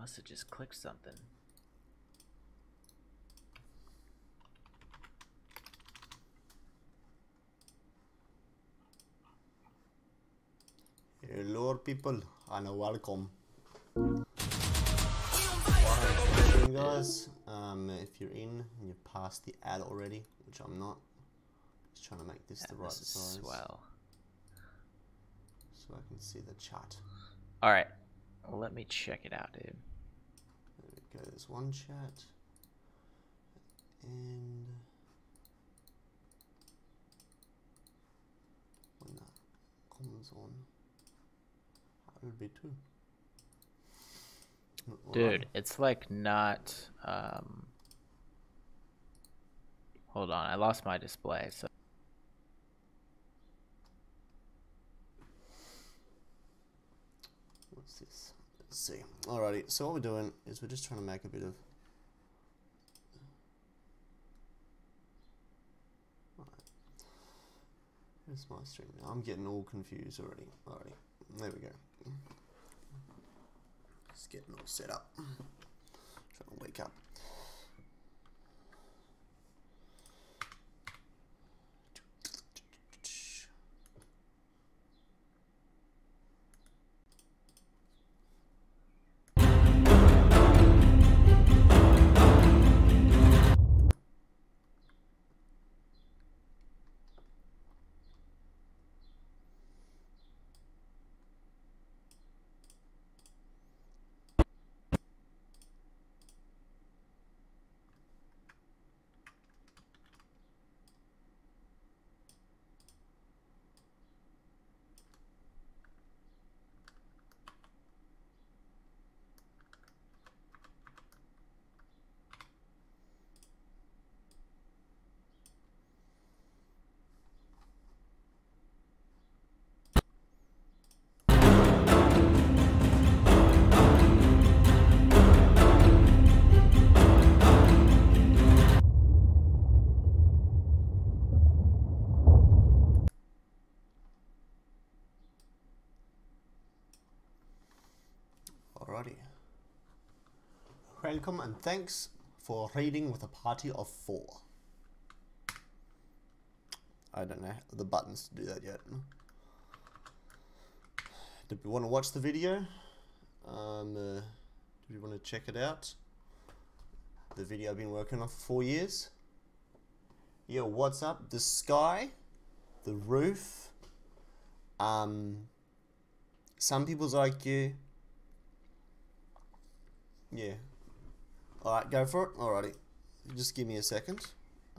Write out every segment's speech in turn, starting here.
Must have just clicked something. Hello people and welcome. Guys, if you're in and you've passed the ad already, which I'm not, just trying to make this the right size. Swell. So I can see the chat. Alright, well, let me check it out, dude. There we go, there's one chat. And when that comes on, that will be two. Dude, it's like not, hold on, I lost my display, so. What's this? Let's see. Alrighty, so what we're doing is we're just trying to make a bit of... Here's my stream now. I'm getting all confused already. Alrighty, there we go. Just getting all set up. Trying to wake up. Alrighty. Welcome and thanks for raiding with a party of 4. I don't know the buttons to do that yet. Do you want to watch the video? Do you want to check it out? The video I've been working on for 4 years. Yo, what's up? The sky, the roof, some people's IQ. Yeah. Alright, go for it. Alrighty. Just give me a second.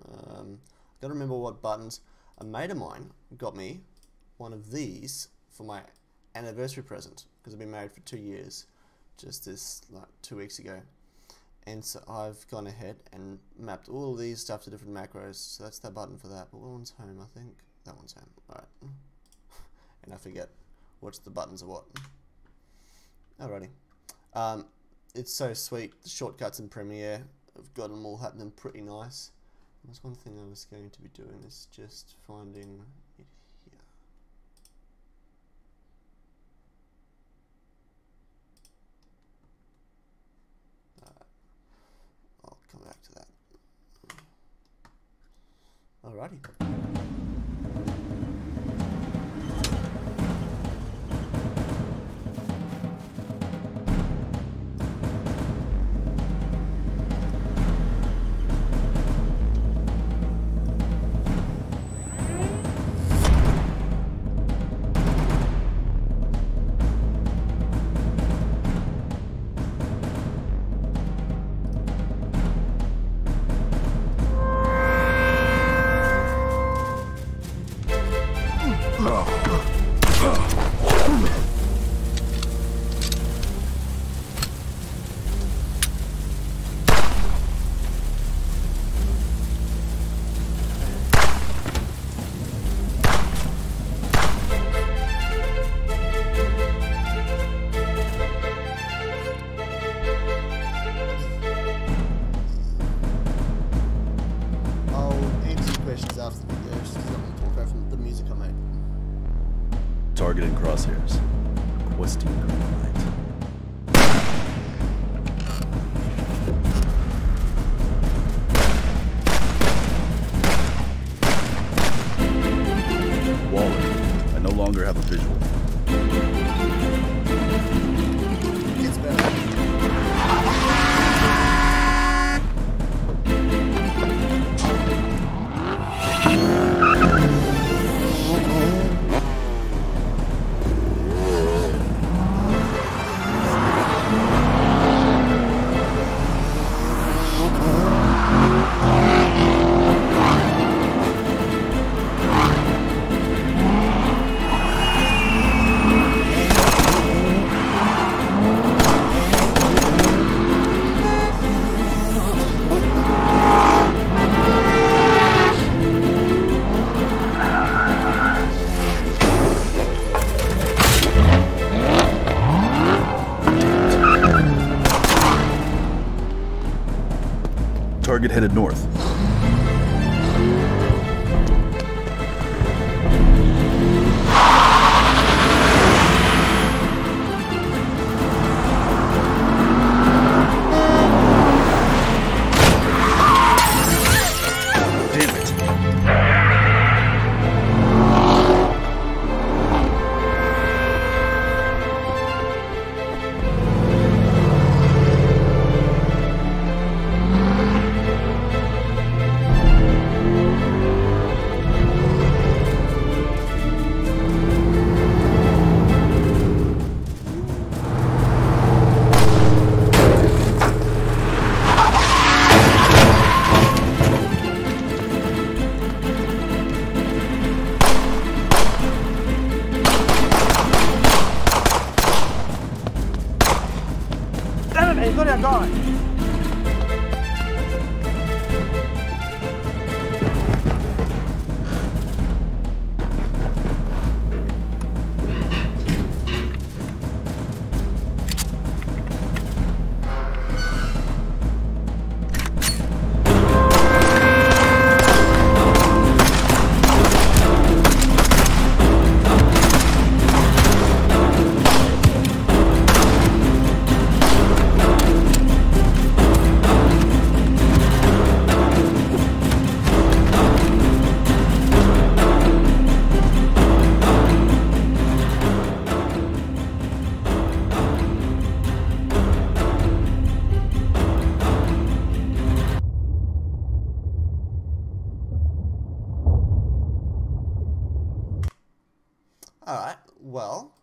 Gotta remember what buttons. A mate of mine got me one of these for my anniversary present because I've been married for 2 years. Just this, like, 2 weeks ago. And so I've gone ahead and mapped all of these stuff to different macros. So that's that button for that. But what one's home, I think? That one's home. Alright. And I forget what's the buttons of what. Alrighty. It's so sweet. The shortcuts in Premiere, I've got them all happening pretty nice. There's one thing I was going to be doing is just finding it here. I'll come back to that. Alrighty. Target headed north. Alright, well,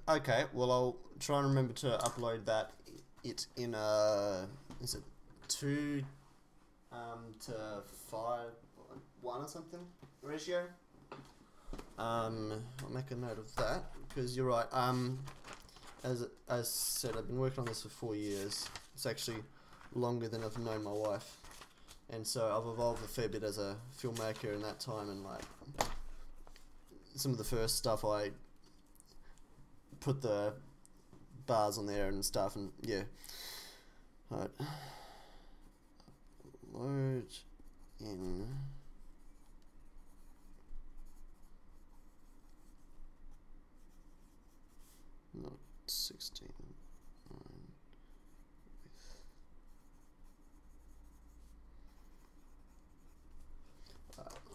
okay, well, I'll try and remember to upload that, it in a, is it 2 to 5, 1 or something ratio? I'll make a note of that, because you're right, as I said, I've been working on this for 4 years. It's actually longer than I've known my wife, and so I've evolved a fair bit as a filmmaker in that time, and like, some of the first stuff I put the bars on there and stuff, and yeah. Alright. Load in. Not 16.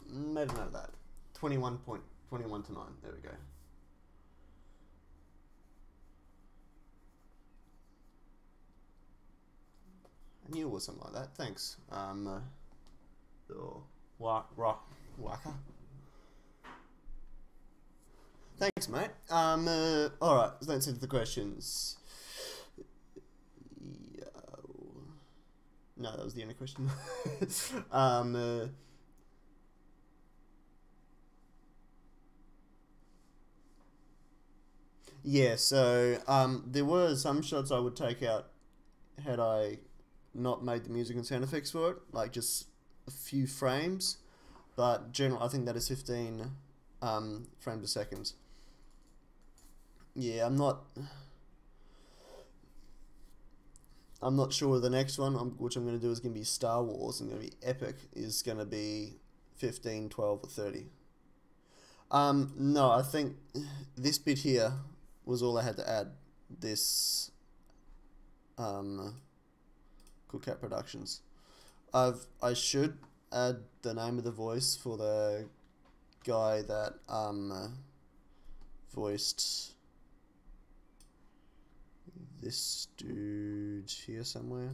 Made a note of that. 21 to 9. There we go. I knew it was something like that. Thanks. Waka. Thanks, mate. Alright, let's into the questions. No, that was the only question. Yeah, so there were some shots I would take out had I not made the music and sound effects for it, like just a few frames, but generally I think that is 15 frames a second. Yeah, I'm not sure the next one, which I'm going to do, is going to be Star Wars, and going to be epic, is going to be 15, 12, or 30. No, I think this bit here was all I had to add. This Cool Cat Productions. I should add the name of the voice for the guy that voiced this dude here somewhere.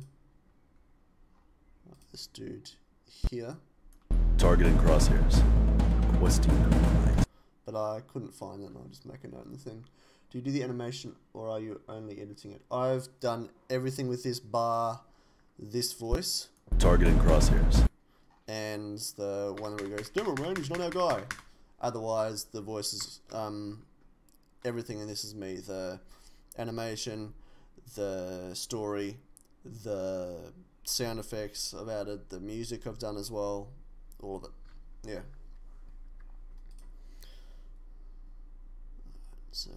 This dude here. Targeting crosshairs. Questing. But I couldn't find it, and I'll just make a note in the thing. Do you do the animation, or are you only editing it? I've done everything with this bar, this voice. Targeting crosshairs. And the one where he goes, "Damn it, man, he's not our guy." Otherwise, the voice is, everything in this is me. The animation, the story, the sound effects I've added, the music I've done as well. All of it. Yeah. So...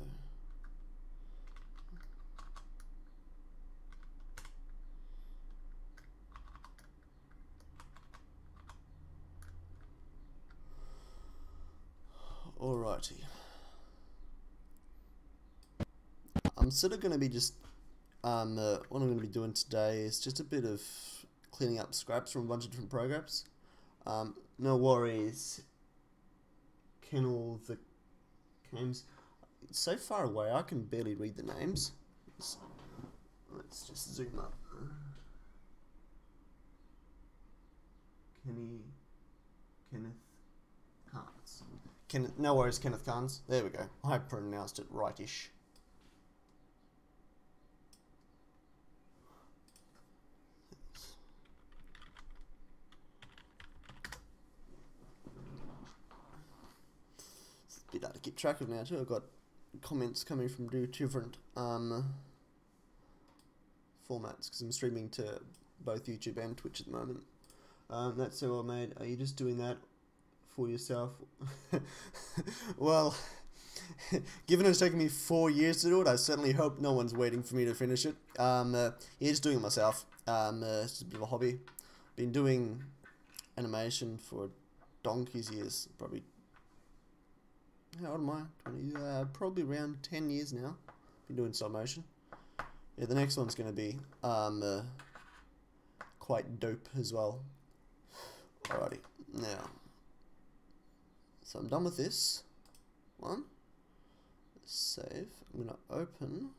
Alrighty. I'm sort of going to be just, what I'm going to be doing today is just a bit of cleaning up scraps from a bunch of different programs. No worries. Can all the names, it's so far away I can barely read the names. Let's just zoom up. Kenneth Carnes. No worries, Kenneth Carnes. There we go. I pronounced it rightish. It's a bit hard to keep track of now too. I've got comments coming from different formats because I'm streaming to both YouTube and Twitch at the moment. That's so well made. Are you just doing that for yourself? Well, given it's taken me 4 years to do it, I certainly hope no one's waiting for me to finish it. Yeah, just doing it myself. It's just a bit of a hobby. Been doing animation for donkey's years. Probably, how old am I? 20, probably around 10 years now. Been doing stop motion. Yeah, the next one's going to be quite dope as well. Alrighty, now, so I'm done with this one. Save. I'm going to open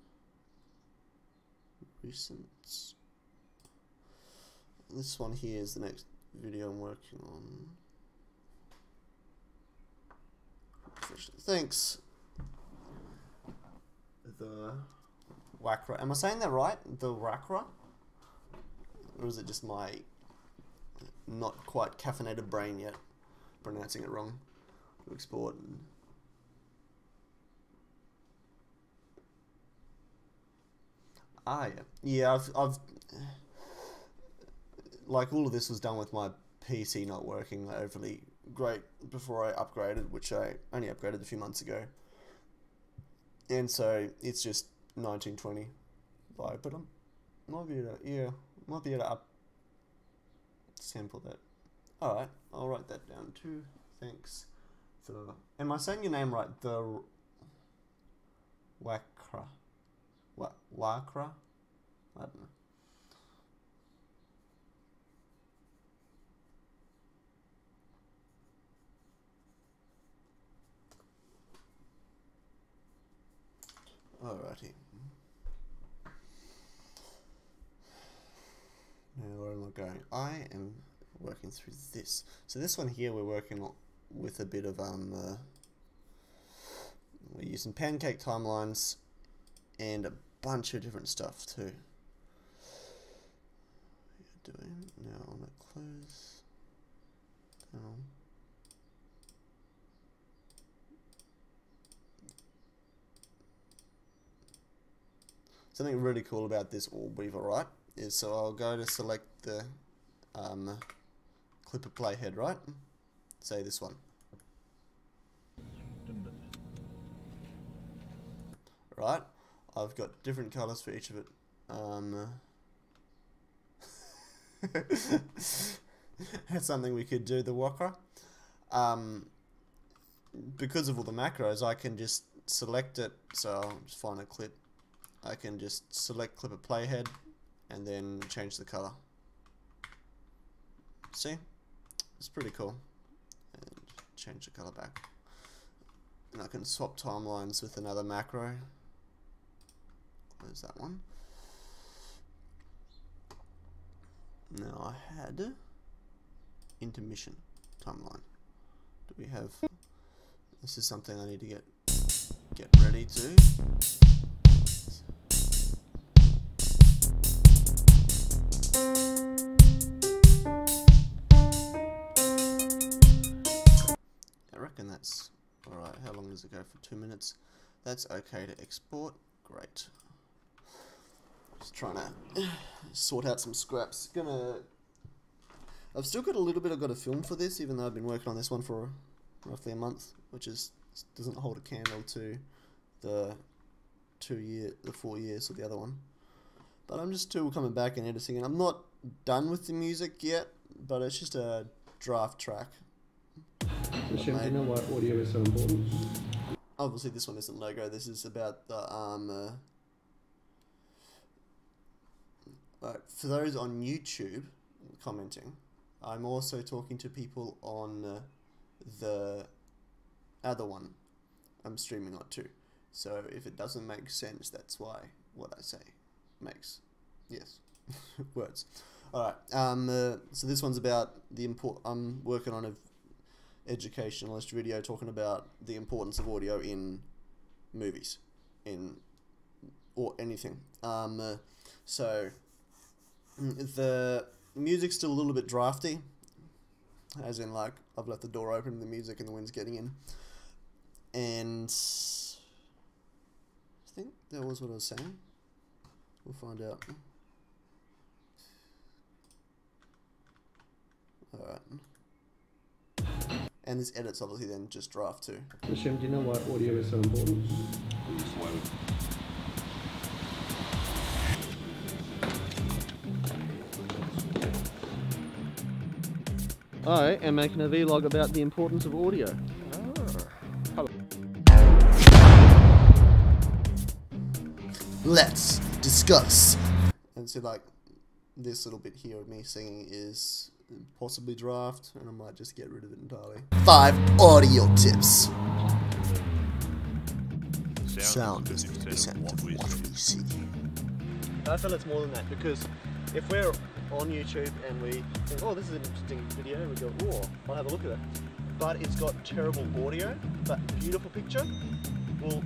recent. This one here is the next video I'm working on. Thanks. The Wakra. Am I saying that right? The Wakra? Or is it just my not quite caffeinated brain yet pronouncing it wrong? To export. Ah, yeah. I've like all of this was done with my PC not working overly great before I upgraded, which I only upgraded a few months ago. And so it's just 1920 by, but might be able to up sample that. Alright, I'll write that down too. Thanks. Am I saying your name right? The Wakra. What? Wakra? I don't know. Alrighty. Now where am I going? I am working through this. So this one here we're working with a bit of we're using pancake timelines and a bunch of different stuff too. What are you doing? Now I'm gonna close down. Something really cool about this Allweaver, right, is so I'll go to select the clipper playhead, right? Say this one. Right? I've got different colors for each of it. That's something we could do, the Wakra. Because of all the macros, I can just select it, so I'll just find a clip. I can just select clipper playhead and then change the color. See? It's pretty cool. And change the color back. And I can swap timelines with another macro. Close that one. Now I had intermission timeline. Do we have? This is something I need to get ready to. I reckon that's alright. How long does it go for? 2 minutes. That's okay to export. Great. Just trying to sort out some scraps. I've still got a little bit I've got to film for this, even though I've been working on this one for roughly a month, which doesn't hold a candle to the 4 years of the other one. But I'm just still coming back and editing, and I'm not done with the music yet, but it's just a draft track. Hashem, do you know why audio is so important? Obviously, this one isn't logo. This is about the Right, for those on YouTube commenting, I'm also talking to people on the other one I'm streaming on too. So if it doesn't make sense, that's why what I say makes words. All right. So this one's about the I'm working on a educationalist video talking about the importance of audio in movies, or anything. So the music's still a little bit drafty, as in like I've left the door open, the music and the wind's getting in, and I think that was what I was saying. We'll find out. Alright. And this edit's obviously then just draft too. Hashem, do you know why audio is so important? I am making a vlog about the importance of audio. Let's discuss. And so like this little bit here of me singing is possibly draft, and I might just get rid of it entirely. 5 audio tips. Sound is 50% of what we see. I feel it's more than that, because if we're on YouTube and we think, oh, this is an interesting video, and we go, oh, I'll have a look at it, but it's got terrible audio, but beautiful picture, well,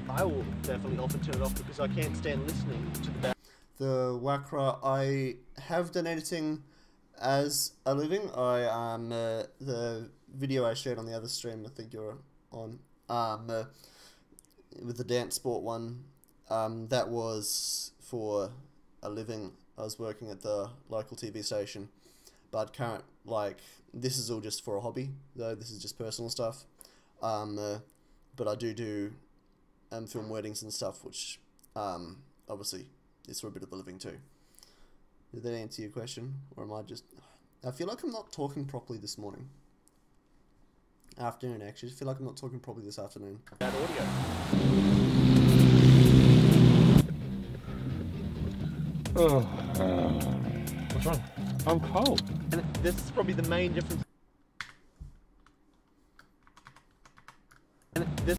I will definitely often turn it off because I can't stand listening to the back. The Wakra, I have done editing as a living. The video I shared on the other stream, I think you're on, with the dance sport one, that was for a living. I was working at the local TV station, but this is all just for a hobby, though. This is just personal stuff. But I do film weddings and stuff, which obviously is for a bit of a living too. Did that answer your question, or am I just? I feel like I'm not talking properly this morning. Afternoon, actually. I feel like I'm not talking properly this afternoon. Bad audio. What's wrong? I'm cold. And this is probably the main difference. And this.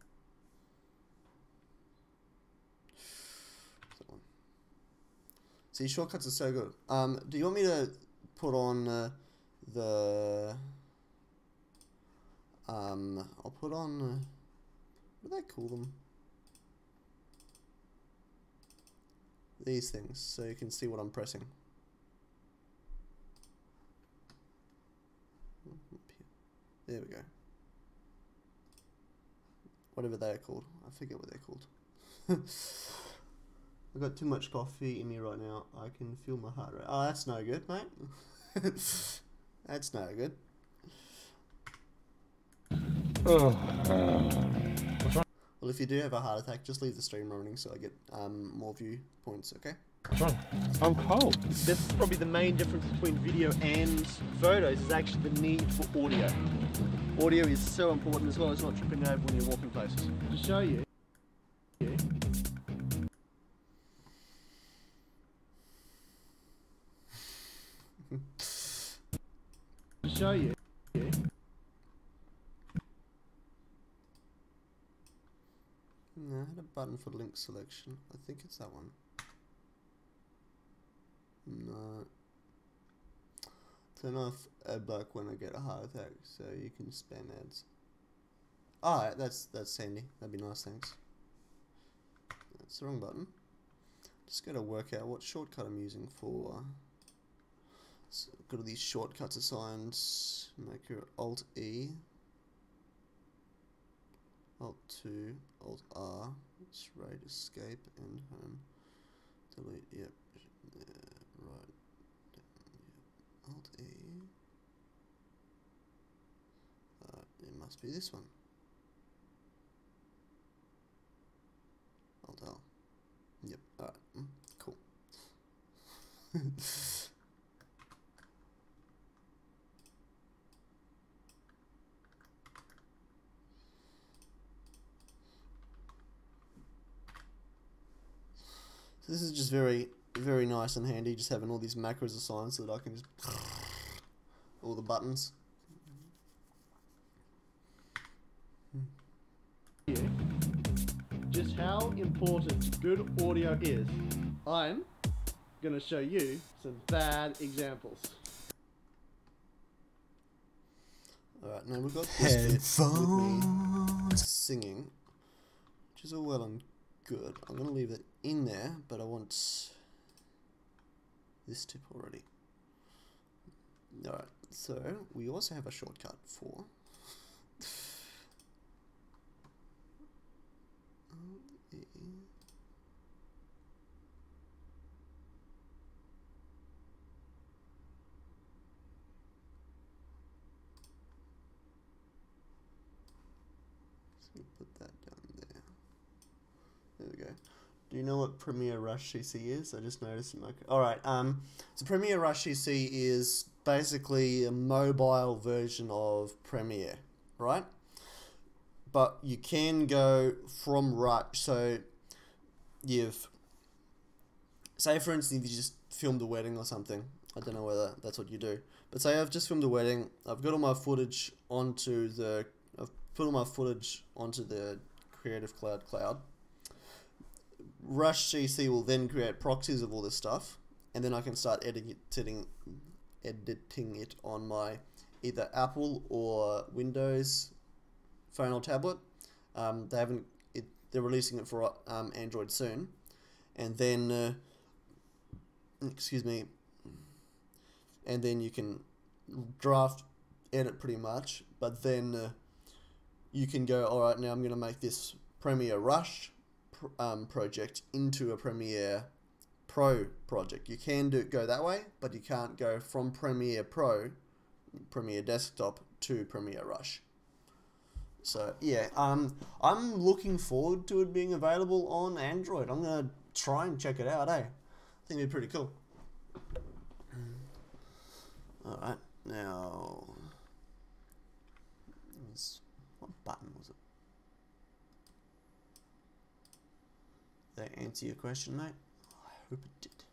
See, shortcuts are so good. Do you want me to put on I'll put on, what do they call them? These things, so you can see what I'm pressing. There we go. Whatever they're called. I forget what they're called. I've got too much coffee in me right now. I can feel my heart rate. Oh, that's no good, mate. That's no good. What's wrong? Well, if you do have a heart attack, just leave the stream running so I get more view points, okay? What's wrong? I'm cold. This is probably the main difference between video and photos, is actually the need for audio. Audio is so important, as well as not tripping over when you're walking places. To show you. To show you. No, I had a button for link selection. I think it's that one. No. Turn off ad block when I get a heart attack, so you can spam ads. Alright, that's handy. That'd be nice, thanks. That's the wrong button. Just gotta work out what shortcut I'm using for. So I've got all these shortcuts assigned. Make your Alt E. Alt 2, Alt R, it's right, escape and home, delete, yep, right, yep. Alt E, it must be this one, Alt L, yep, alright, cool. This is just very, very nice and handy, just having all these macros assigned so that I can just all the buttons. Just how important good audio is. I'm going to show you some bad examples. Alright, now we've got this bit with me singing, which is all well and good. I'm going to leave it in there, but I want this tip already. Alright, so we also have a shortcut for put that down there. There we go. Do you know what Premiere Rush CC is? I just noticed in my... Alright, so Premiere Rush CC is basically a mobile version of Premiere, right? But you can go from Rush, so you've... Say for instance you just filmed a wedding or something. I don't know whether that's what you do. But say I've just filmed a wedding, I've got all my footage onto the... I've put all my footage onto the Creative Cloud. Rush CC will then create proxies of all this stuff, and then I can start editing it on my either Apple or Windows phone or tablet. They're releasing it for Android soon, and then excuse me, and then you can draft edit pretty much, but then you can go, alright, now I'm going to make this Premiere Rush project into a Premiere Pro project. You can go that way, but you can't go from Premiere Pro, Premiere Desktop, to Premiere Rush. So yeah, I'm looking forward to it being available on Android. I'm gonna try and check it out, I think it'd be pretty cool. Alright, now what button was it? Did that answer your question, mate? I hope it did.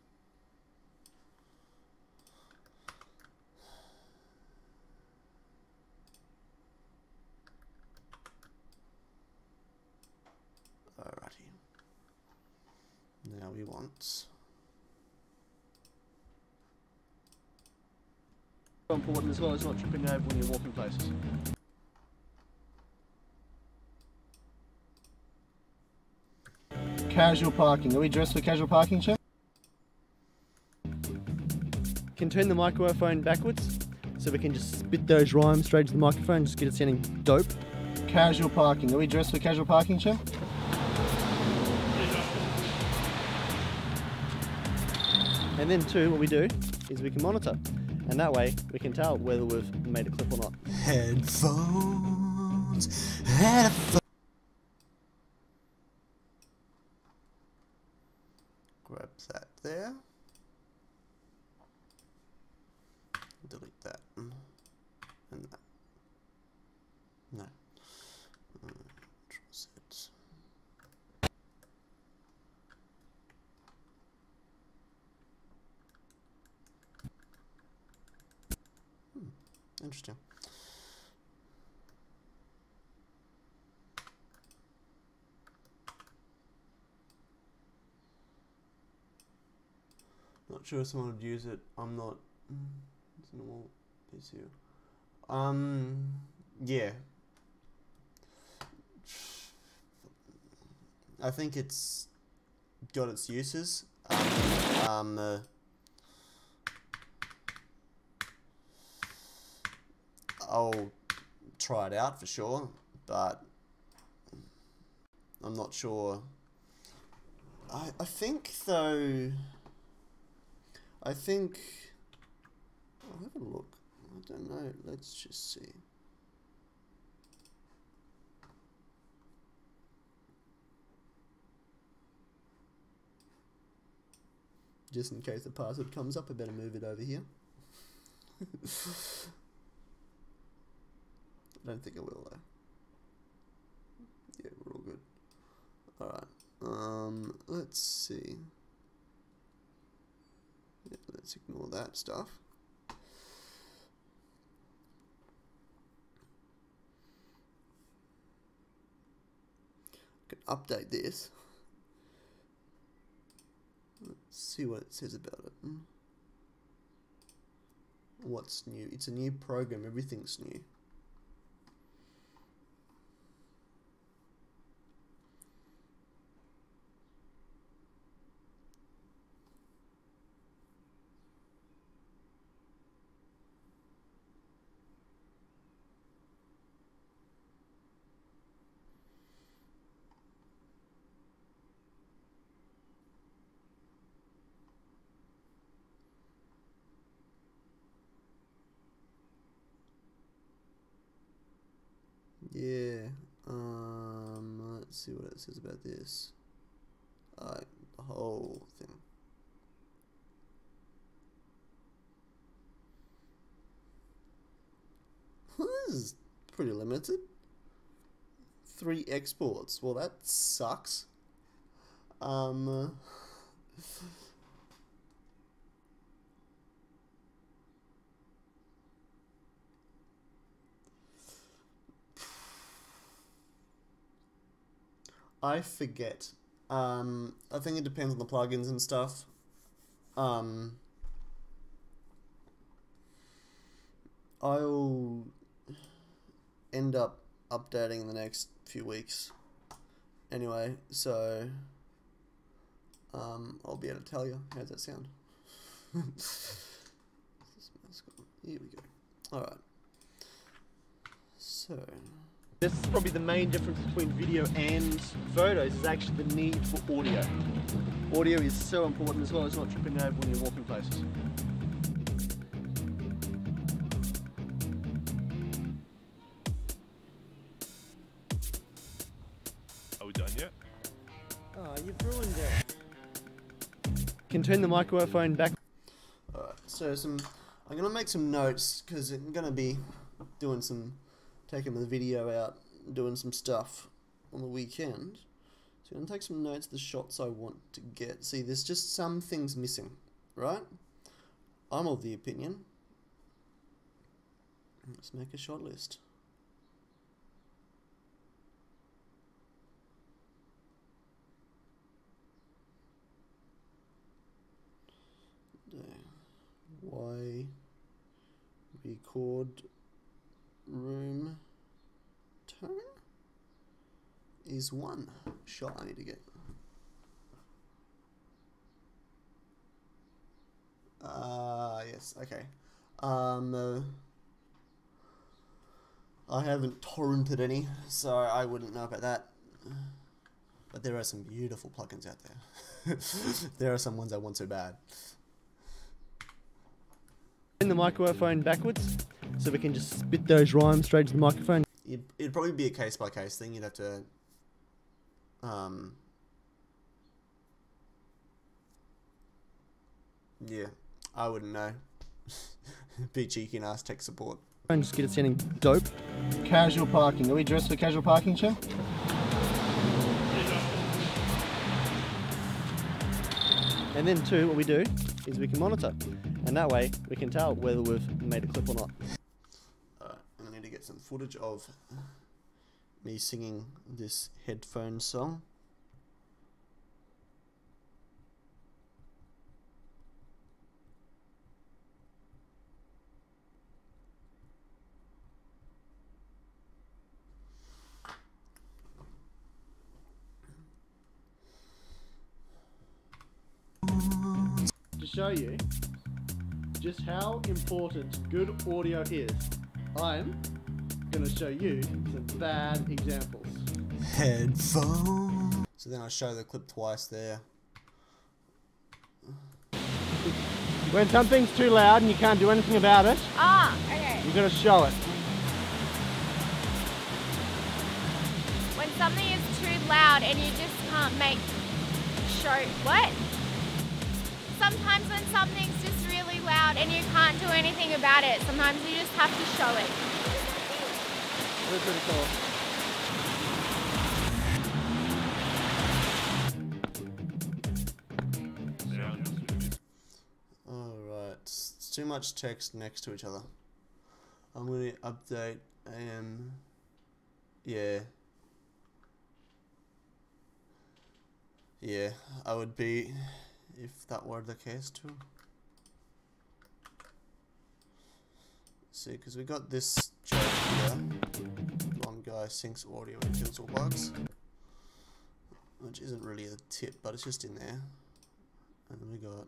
Alrighty. Now we want... Important as well as not tripping over when you're walking places. Casual parking. Are we dressed for casual parking, Chef? Can turn the microphone backwards so we can just spit those rhymes straight to the microphone, just get it sounding dope. Casual parking. Are we dressed for casual parking, Chef? And then too, what we do is we can monitor, and that way we can tell whether we've made a clip or not. Headphones. Grab that there. Delete that. And that. No. It. Interesting. Not sure if someone would use it. I'm not. It's a normal PCU. Yeah. I think it's got its uses. I'll try it out for sure, but I'm not sure. I think though. I'll have a look. I don't know. Let's just see. Just in case the password comes up, I better move it over here. I don't think I will though. Yeah, we're all good. Alright. Let's see. Let's ignore that stuff. Can update this. Let's see what it says about it. What's new? It's a new program. Everything's new. Yeah, let's see what it says about this. The whole thing. This is pretty limited. 3 exports. Well, that sucks. I forget. I think it depends on the plugins and stuff. I'll end up updating in the next few weeks. Anyway, so I'll be able to tell you. How's that sound? Here we go. Alright. So this is probably the main difference between video and photos is actually the need for audio. Audio is so important as well as not tripping over when you're walking places. Are we done yet? Oh, you've ruined it. You can turn the microphone back. alright, so I'm gonna make some notes because I'm gonna be doing taking the video out, doing some stuff on the weekend. So I'm going to take some notes of the shots I want to get. See, there's just some things missing, right? I'm of the opinion. Let's make a shot list. Why record room tone is 1 shot I need to get. Yes, okay. I haven't torrented any, so I wouldn't know about that. But there are some beautiful plugins out there. There are some ones I want so bad. Turn the microphone backwards so we can just spit those rhymes straight to the microphone. It'd probably be a case-by-case thing. You'd have to yeah, I wouldn't know. Be cheeky and ask tech support. And just get it sounding dope. Casual parking. Are we dressed for casual parking, Chim? And then 2, what we do is we can monitor. And that way we can tell whether we've made a clip or not. Alright, I need to get some footage of me singing this headphone song. To show you just how important good audio is, I'm going to show you some bad examples. Headphone. So then I show the clip twice there. When something's too loud and you can't do anything about it, Okay. you've got to show it. When something is too loud and you just can't what? Sometimes when something's just really loud and you can't do anything about it, sometimes you just have to show it. That's pretty cool. Alright. too much text next to each other. I'm going to update AM. Yeah. Yeah, I would be if that were the case too. See, because we got this joke here. One guy syncs audio and kills all bugs, which isn't really a tip, but it's just in there. And then we got.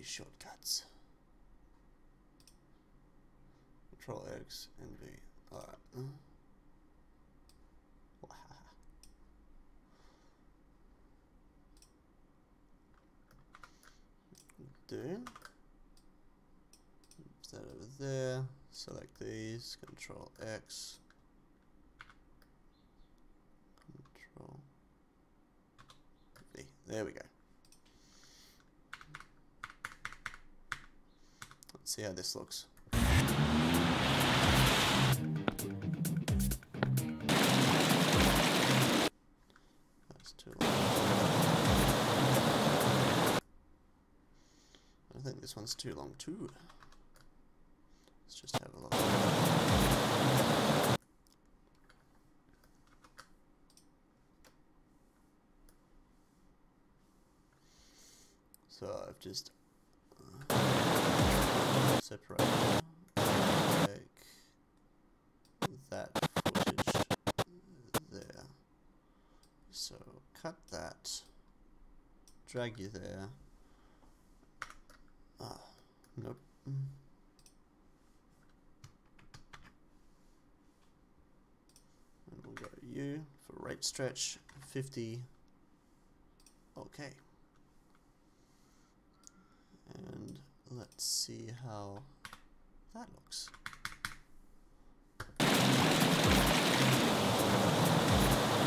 Shortcuts. Control X and V. Alright. Do. Put that over there. Select these. Control X. Control V. There we go. Let's see how this looks. That's too long. I think this one's too long too. Let's just have a look. So I've just separate, take that footage there. So cut that, drag you there. Ah, nope. And we'll go U for rate stretch 50. Okay. And let's see how that looks.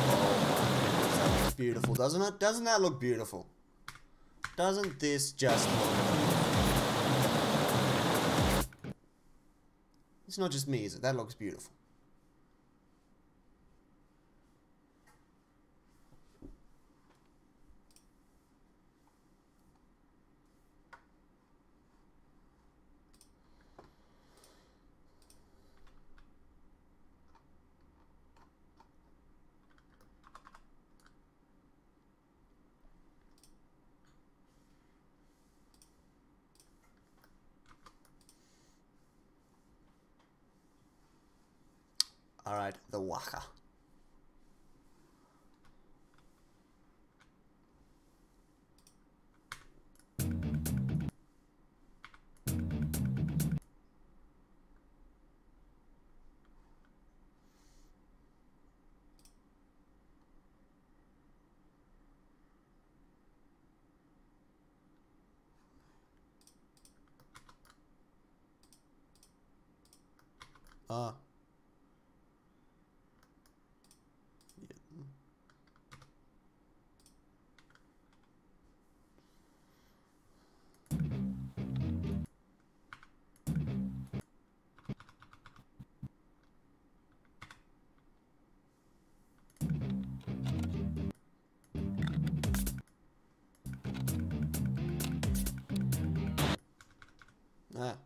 Oh, that looks beautiful, doesn't it? Doesn't that look beautiful? Doesn't this just look beautiful? It's not just me, is it? That looks beautiful. Alright, the waka. Ah. Ah.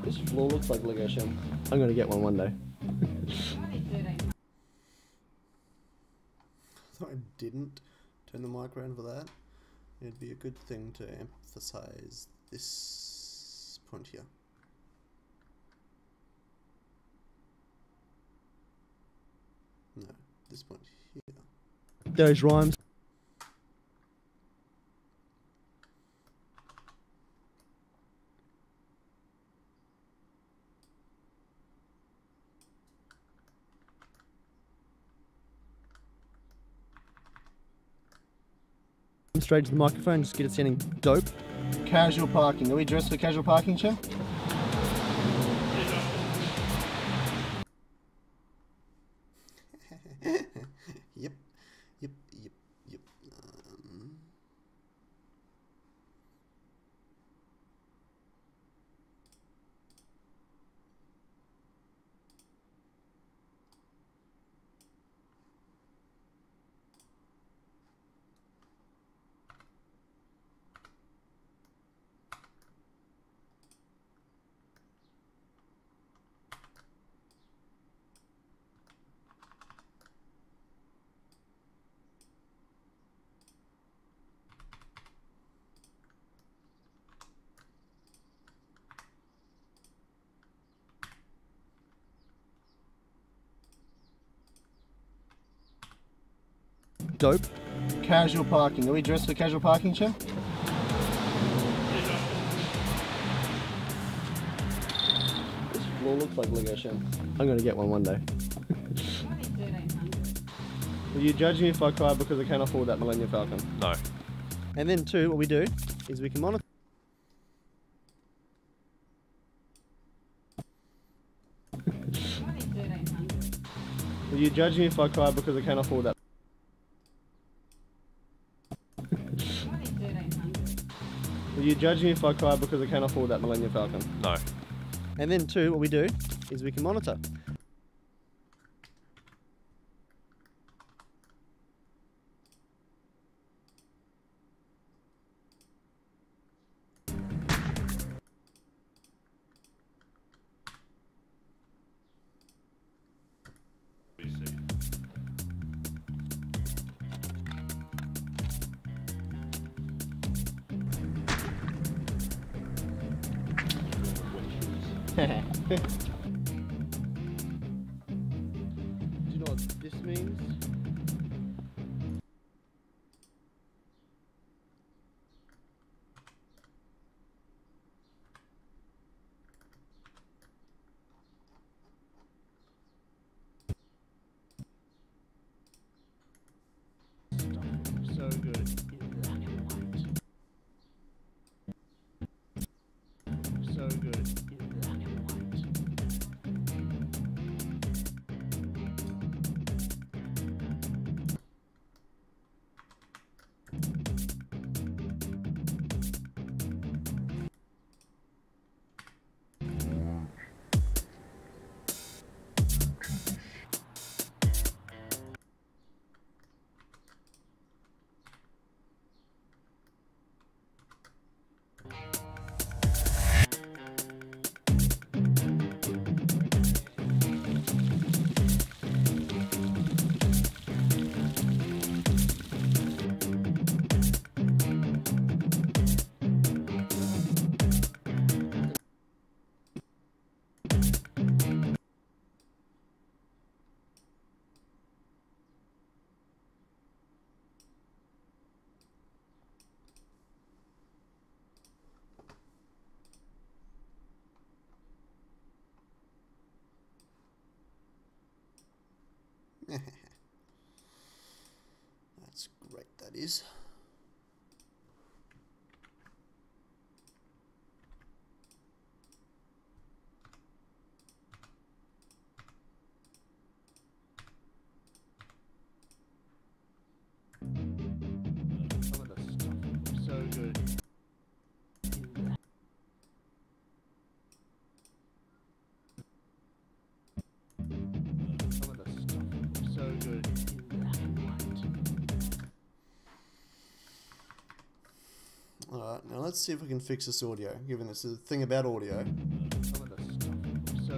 This floor looks like Lego shell. I'm gonna get one day. I didn't turn the mic around for that. It'd be a good thing to emphasize this point here. No, this point here. Those rhymes. Straight to the microphone, just get it sounding dope. Casual parking. Are we dressed for casual parking, Chim? Yep. Dope. Casual parking. Are we dressed for casual parking, Chim? This floor looks like Lego shell. I'm gonna get one day. Will you judge me if I cry because I can't afford that Millennium Falcon? No. And then two, what we do is we can monitor. Will you judge me if I cry because I can't afford that? Will you judge me if I cry because I can't afford that Millennium Falcon? No. And then two, what we do is we can monitor. Do you know what this means? So good. So good. That's great, that is. Some of the stuff so good. Some of the stuff so good. Alright, now let's see if we can fix this audio, given it's a thing about audio. Some of the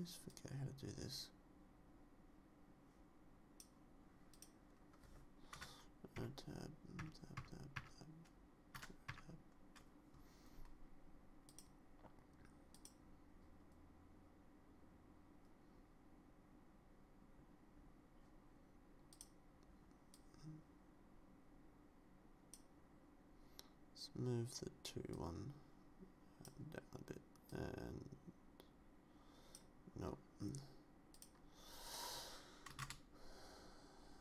always forget how to do this. Tab. Let's move the 2-1 down a bit, and nope.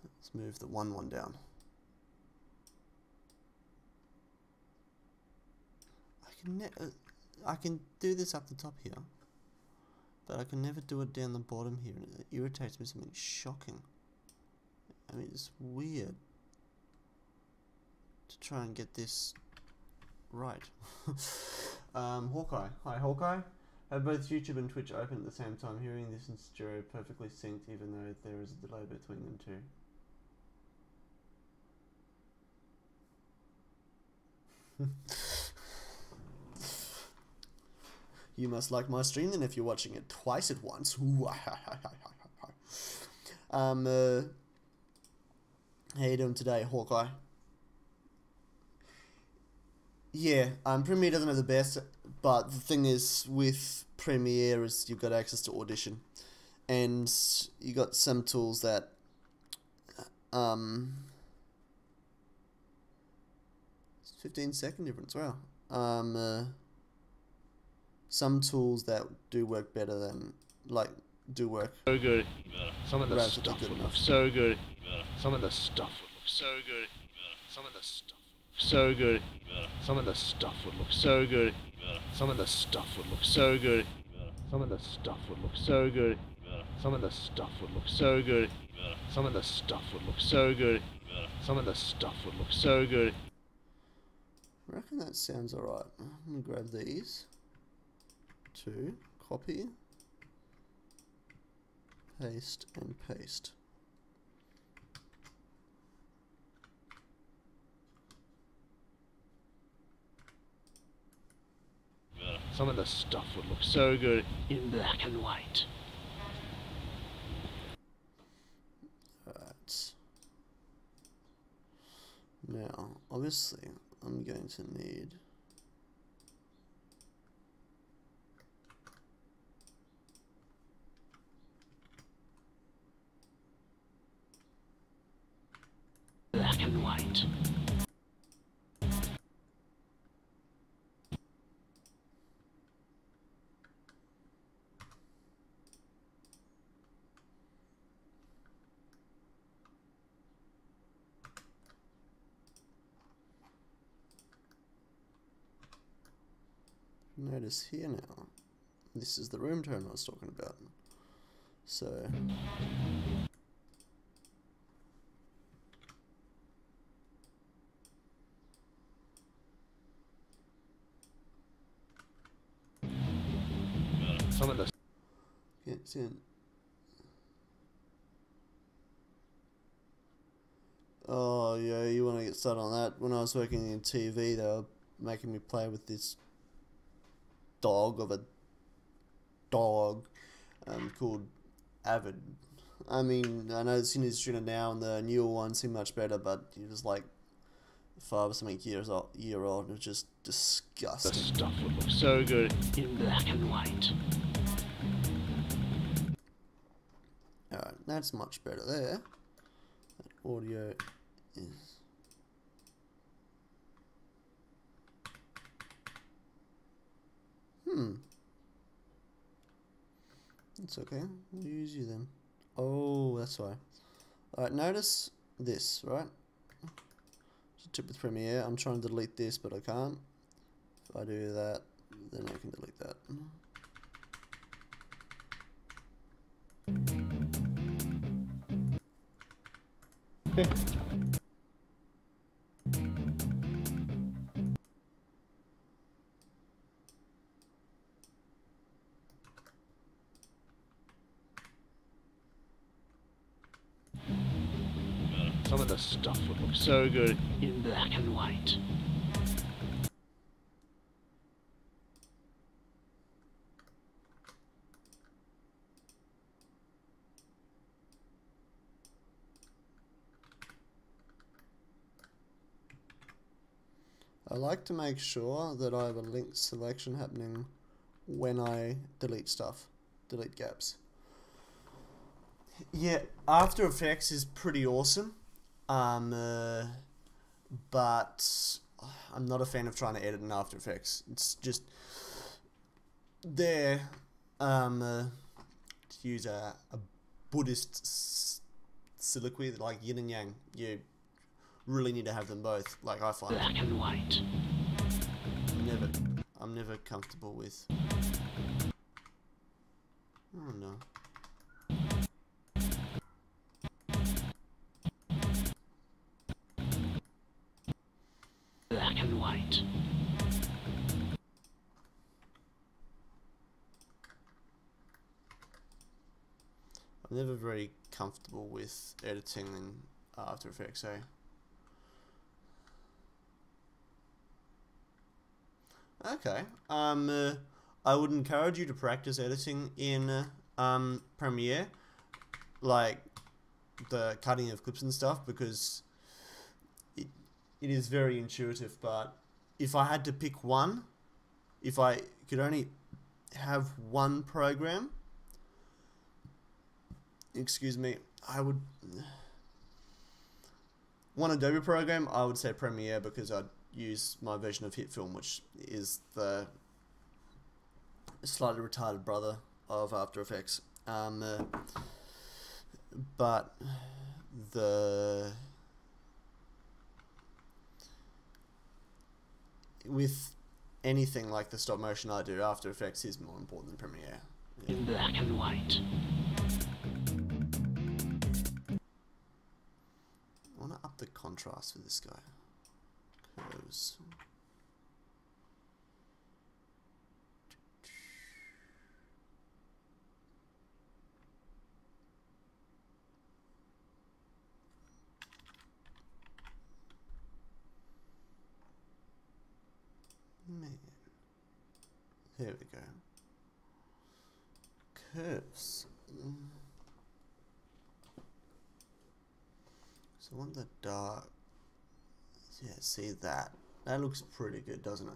Let's move the 1-1 down. I can do this up the top here, but I can never do it down the bottom here, and it irritates me something shocking. I mean, it's weird to try and get this right. Hawkeye. Hi, Hawkeye. Have both YouTube and Twitch open at the same time, hearing this in stereo perfectly synced, even though there is a delay between them two. You must like my stream then if you're watching it twice at once. How you doing today, Hawkeye? Yeah, Premiere doesn't have the best, but the thing is with Premiere is you've got access to Audition, and you got some tools that 15-second difference. Wow. Some tools that do work better than, like, do work. So good. Some of the relatively stuff good would enough. look so good. Some of the stuff would look so good. Some of the stuff so good. Some of the stuff would look so good. Some of the stuff would look so good. Some of the stuff would look so good. Some of the stuff would look so good. Some of the stuff would look so good. Some of the stuff would look so good. I reckon that sounds alright. I'm gonna grab these. 2, copy, paste, and paste. Some of the stuff would look so good in black and white. Alright. Now, obviously, I'm going to need Black and white. notice here now, this is the room tone I was talking about. So Some of the gets in. Oh yeah, you want to get started on that? When I was working in TV, they were making me play with this dog of a dog called Avid. I mean, I know it's in his tuner now, and the newer ones seem much better, but he was like 5 or something year old. It was just disgusting. The stuff would look so good in black and white. Alright, that's much better there. That audio is... It's okay. We'll use you then. Oh, that's why. Alright, notice this, right? It's a tip with Premiere. I'm trying to delete this, but I can't. If I do that, then I can delete that. Some of the stuff would look so good in black and white. I like to make sure that I have a link selection happening when I delete stuff, delete gaps. Yeah, After Effects is pretty awesome, but I'm not a fan of trying to edit in After Effects. It's just there, to use a Buddhist soliloquy, like yin and yang. You really need to have them both. Like I find. Black and white. I'm never comfortable with. Oh no. Black and white. I'm never very comfortable with editing in After Effects, eh? Okay. I would encourage you to practice editing in Premiere, like the cutting of clips and stuff, because it is very intuitive. But if I had to pick one, if I could only have one program, excuse me, I would one Adobe program. I would say Premiere, because I'd use my version of HitFilm, which is the slightly retarded brother of After Effects. But with anything like the stop motion I do, After Effects is more important than Premiere. Yeah. In black and white. I want to up the contrast for this guy. Curves. Man. There we go. Curves. So I want the dark. Yeah, see that. That looks pretty good, doesn't it?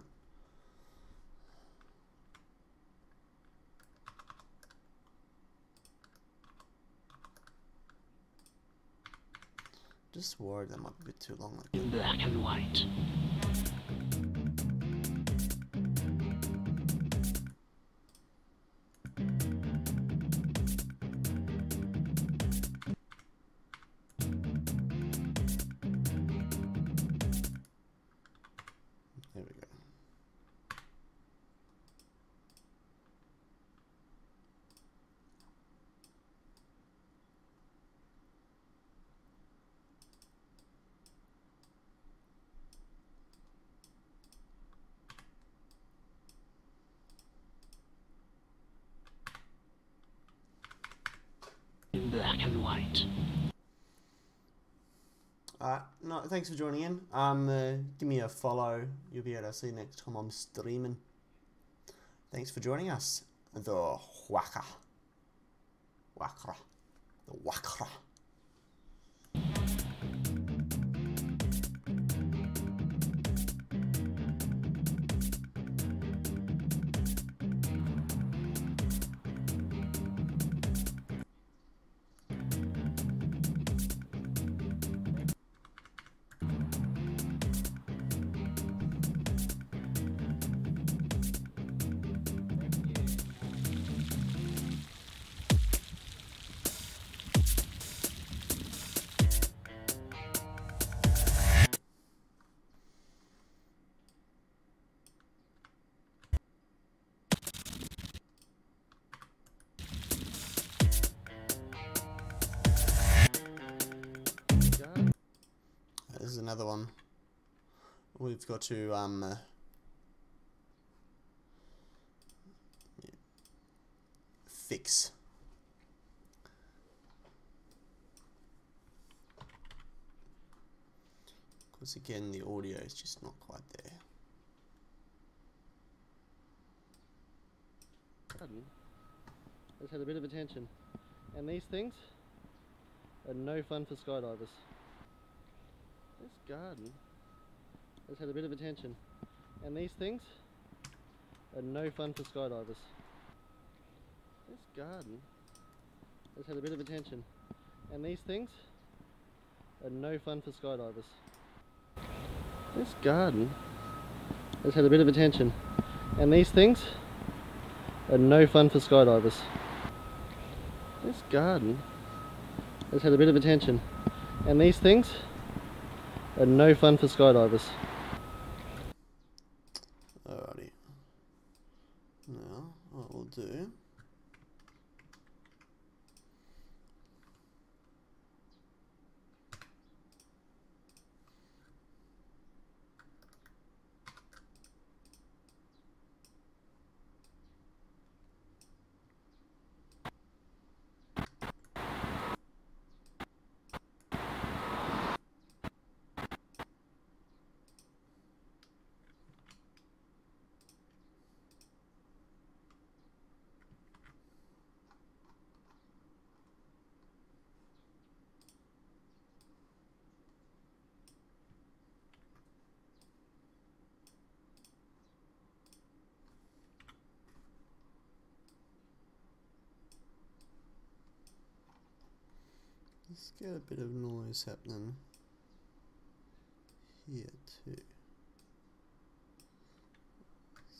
Just worried that might be a bit too long. Like In black and white. There we go. In black and white. No, thanks for joining in. Give me a follow. You'll be able to see next time I'm streaming. Thanks for joining us. The Waka. Wakra. The Wakra. This is another one we've got to fix. Because again, the audio is just not quite there. It's had a bit of attention, and these things are no fun for skydivers. This garden has had a bit of attention. And these things are no fun for skydivers. This garden has had a bit of attention. And these things are no fun for skydivers. This garden has had a bit of attention. And these things are no fun for skydivers. This garden has had a bit of attention. And these things are no fun for skydivers. Alrighty. Now, what we'll do... Let's get a bit of noise happening here too.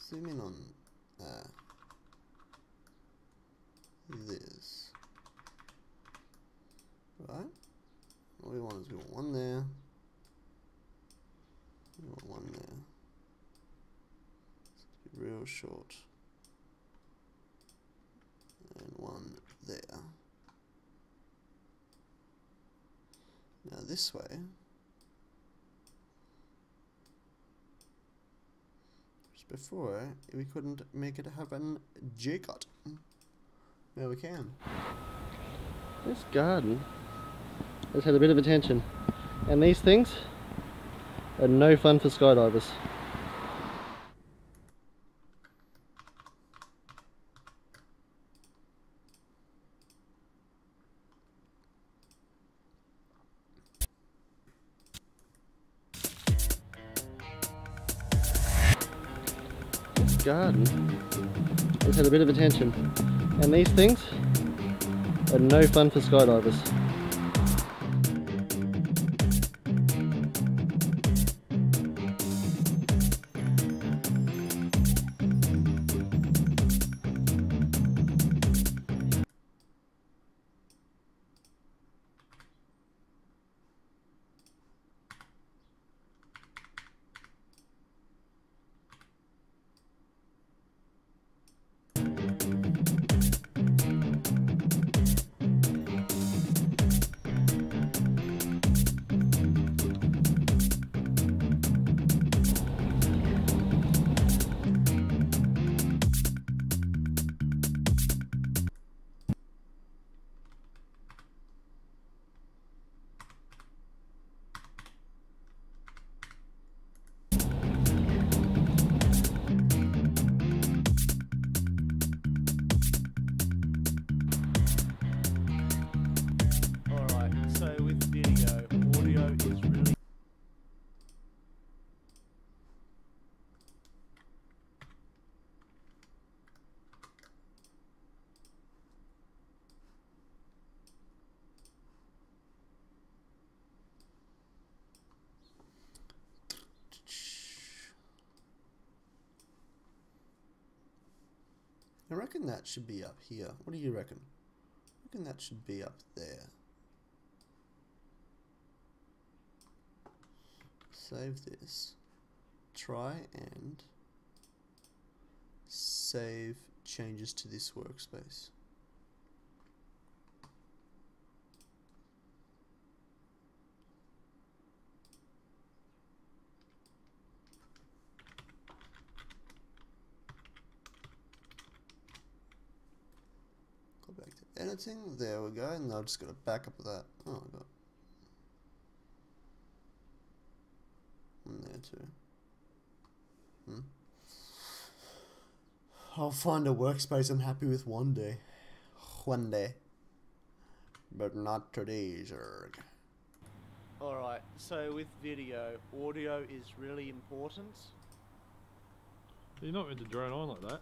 Zoom in on this. Right? What we want is we want one there. We want one there. It's gonna be real short. And one there. Now this way, just before we couldn't make it have an J-cut. Now we can. This garden has had a bit of attention, and these things are no fun for skydivers. Garden has had a bit of attention, and these things are no fun for skydivers. I reckon that should be up here. What do you reckon? I reckon that should be up there. Save this. Try and save changes to this workspace. Back to editing, there we go, and I've just got a backup of that. Oh, I got one there too. I'll find a workspace I'm happy with one day. One day. But not today, Zerg. Alright, so with video, audio is really important. You're not meant to drone on like that.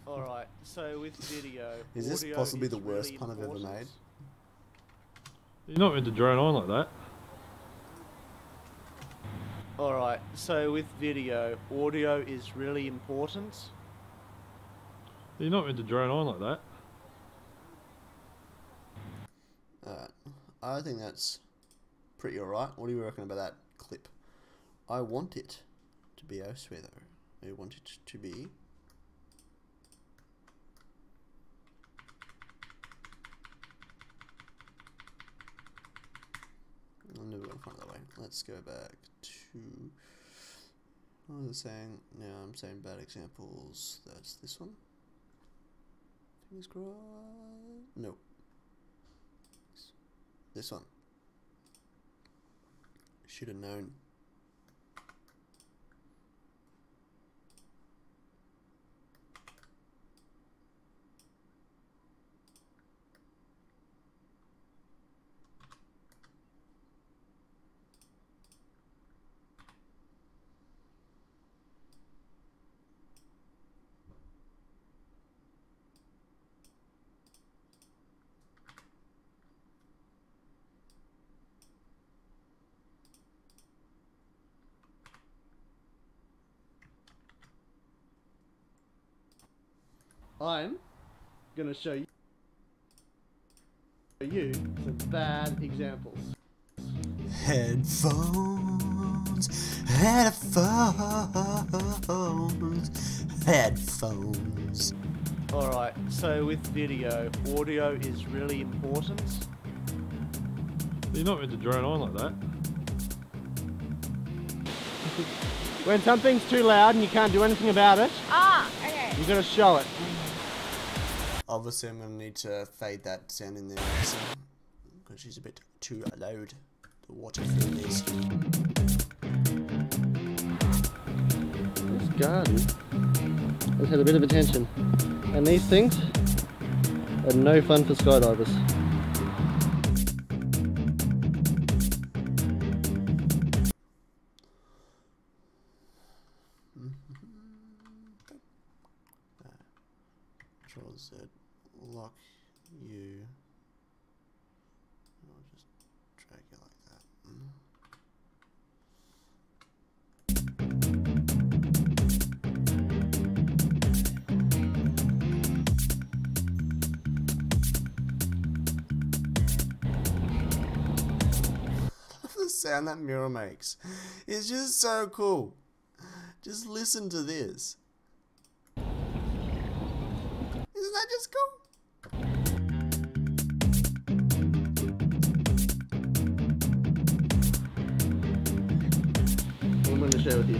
Alright, so with video, Is this audio possibly is the worst really pun I've ever important. made? You're not meant to drone on like that. Alright, so with video, audio is really important. You're not meant to drone on like that. Alright, I think that's pretty alright. What do you reckon about that clip? I want it to be elsewhere though. I want it to be... I'm never going to find it that way. Let's go back to... What was I saying? Now I'm saying bad examples. That's this one. Fingers crossed. No. This one. Should have known. I'm gonna show you some bad examples. Headphones, headphones, headphones. Alright, so with video, audio is really important. You're not meant to drone on like that. When something's too loud and you can't do anything about it, Ah, okay. you gotta show it. Obviously, I'm going to need to fade that sound in there because she's a bit too loud to watch it through this. This garden has had a bit of attention, and these things are no fun for skydivers. Control Z, lock you. I'll just drag you like that. The sound that mirror makes is just so cool. Just listen to this. Isn't that just cool? I'm going to share with you.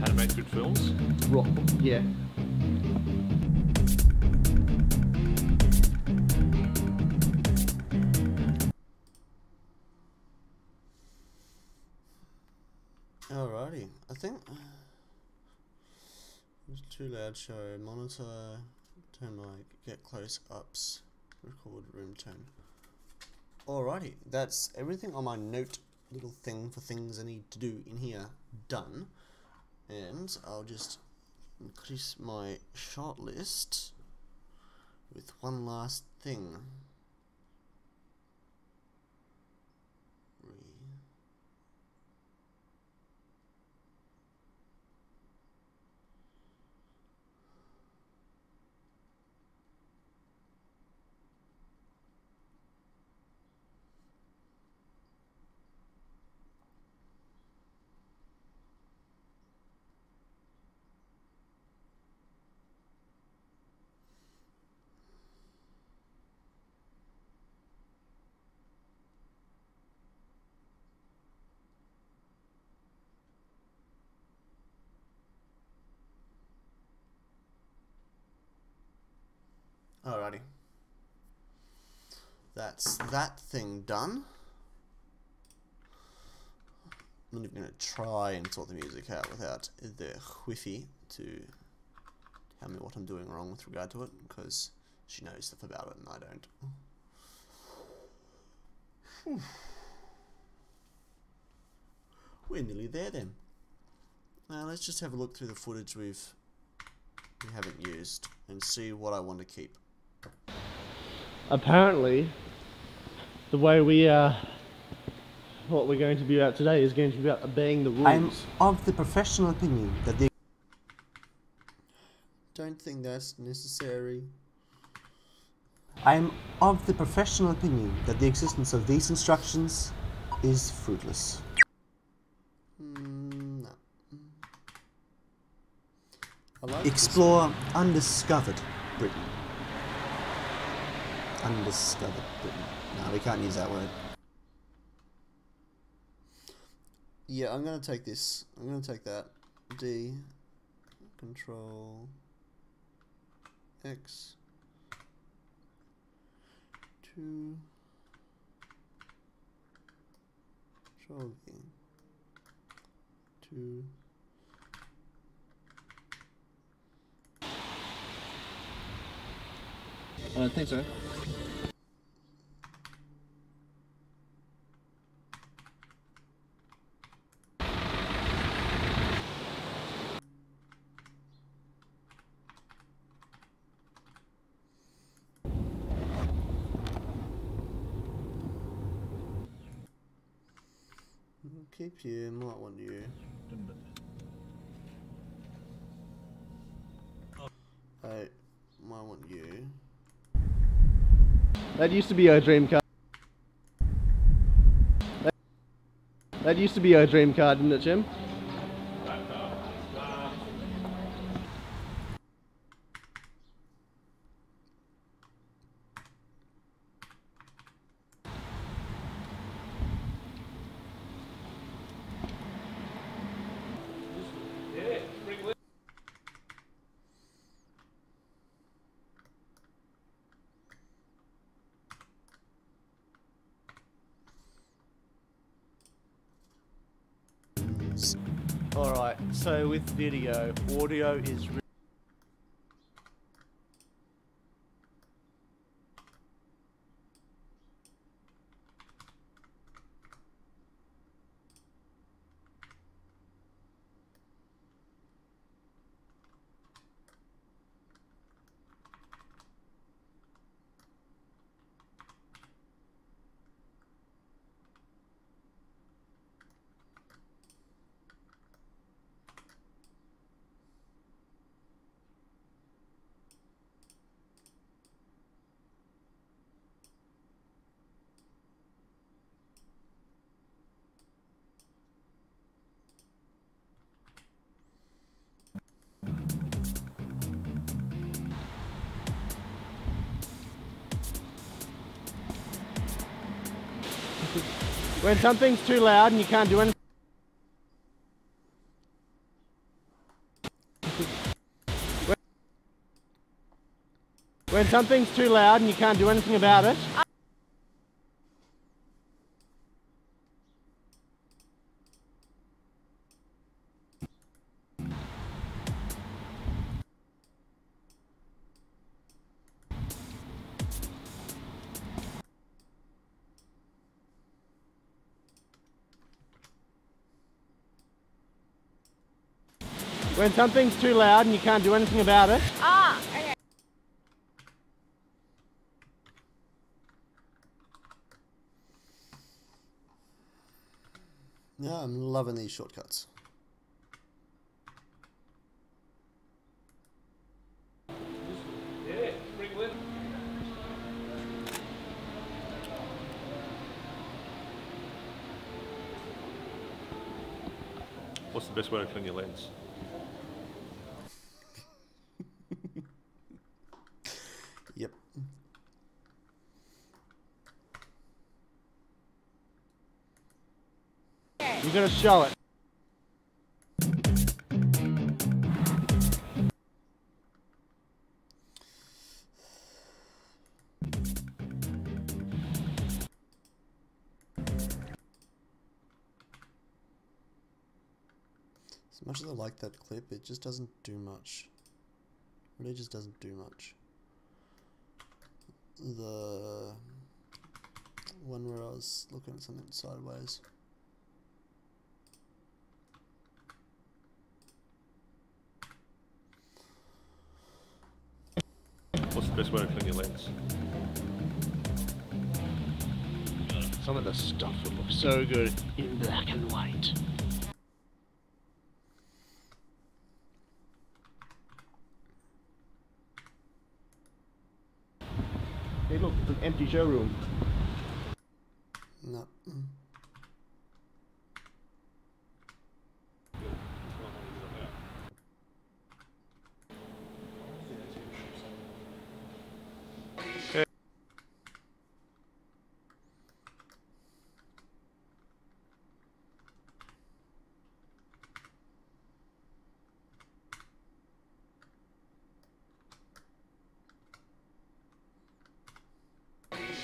How to make good films? Rock. Yeah. Alrighty, I think it was too loud. Show monitor, turn mic, get close ups, record room tone. Alrighty, that's everything on my note little thing for things I need to do in here done, and I'll just increase my shot list with one last thing. Alrighty. That's that thing done. I'm not even going to try and sort the music out without the whiffy to tell me what I'm doing wrong with regard to it, because she knows stuff about it and I don't. We're nearly there then. Now let's just have a look through the footage we haven't used and see what I want to keep. Apparently, the way what we're going to be about today is going to be about obeying the rules. I'm of the professional opinion that the... Don't think that's necessary. I'm of the professional opinion that the existence of these instructions is fruitless. No. I like explore undiscovered Britain. Undiscovered Britain. No, we can't use that word. Yeah, I'm gonna take this. I'm gonna take that. D. Control. X. 2. Control V. 2. I think so. Keep you, might want you. I might want you. That used to be our dream car. That used to be our dream car, didn't it, Jim? Alright, so with video, audio is when something's too loud and you can't do anything. When something's too loud and you can't do anything about it. When something's too loud and you can't do anything about it. Ah, okay. Yeah, I'm loving these shortcuts. What's the best way to clean your lens? Yep. You gotta show it. As much as I like that clip, it just doesn't do much. It really just doesn't do much. one where I was looking at something sideways. What's the best way to clean your lens? Some of the stuff would look so good in black and white. Hey look, it's an empty showroom. No.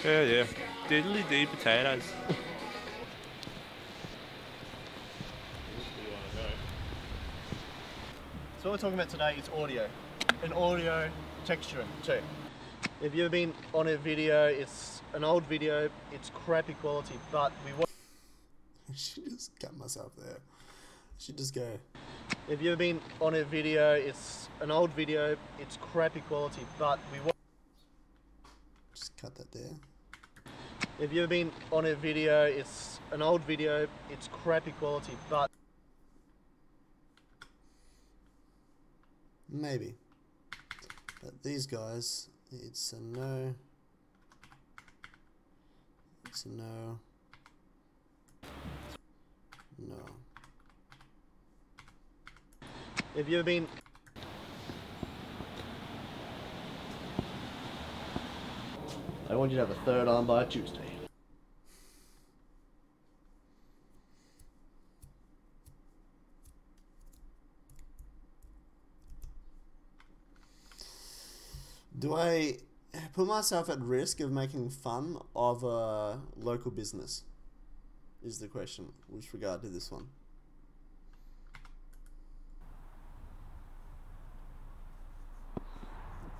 Yeah, yeah. Diddly dee potatoes. So what we're talking about today is audio. And audio texturing too. If you've been on a video, it's an old video, it's crappy quality, but we want She just cut myself there. She just go. if you've been on a video, it's an old video, it's crappy quality, but we want Just cut that there. if you've been on a video, it's an old video, it's crappy quality, but Maybe. But these guys, it's a no. It's a no. No. if you've been I want you to have a third on by Tuesday. Do I put myself at risk of making fun of a local business? Is the question with regard to this one.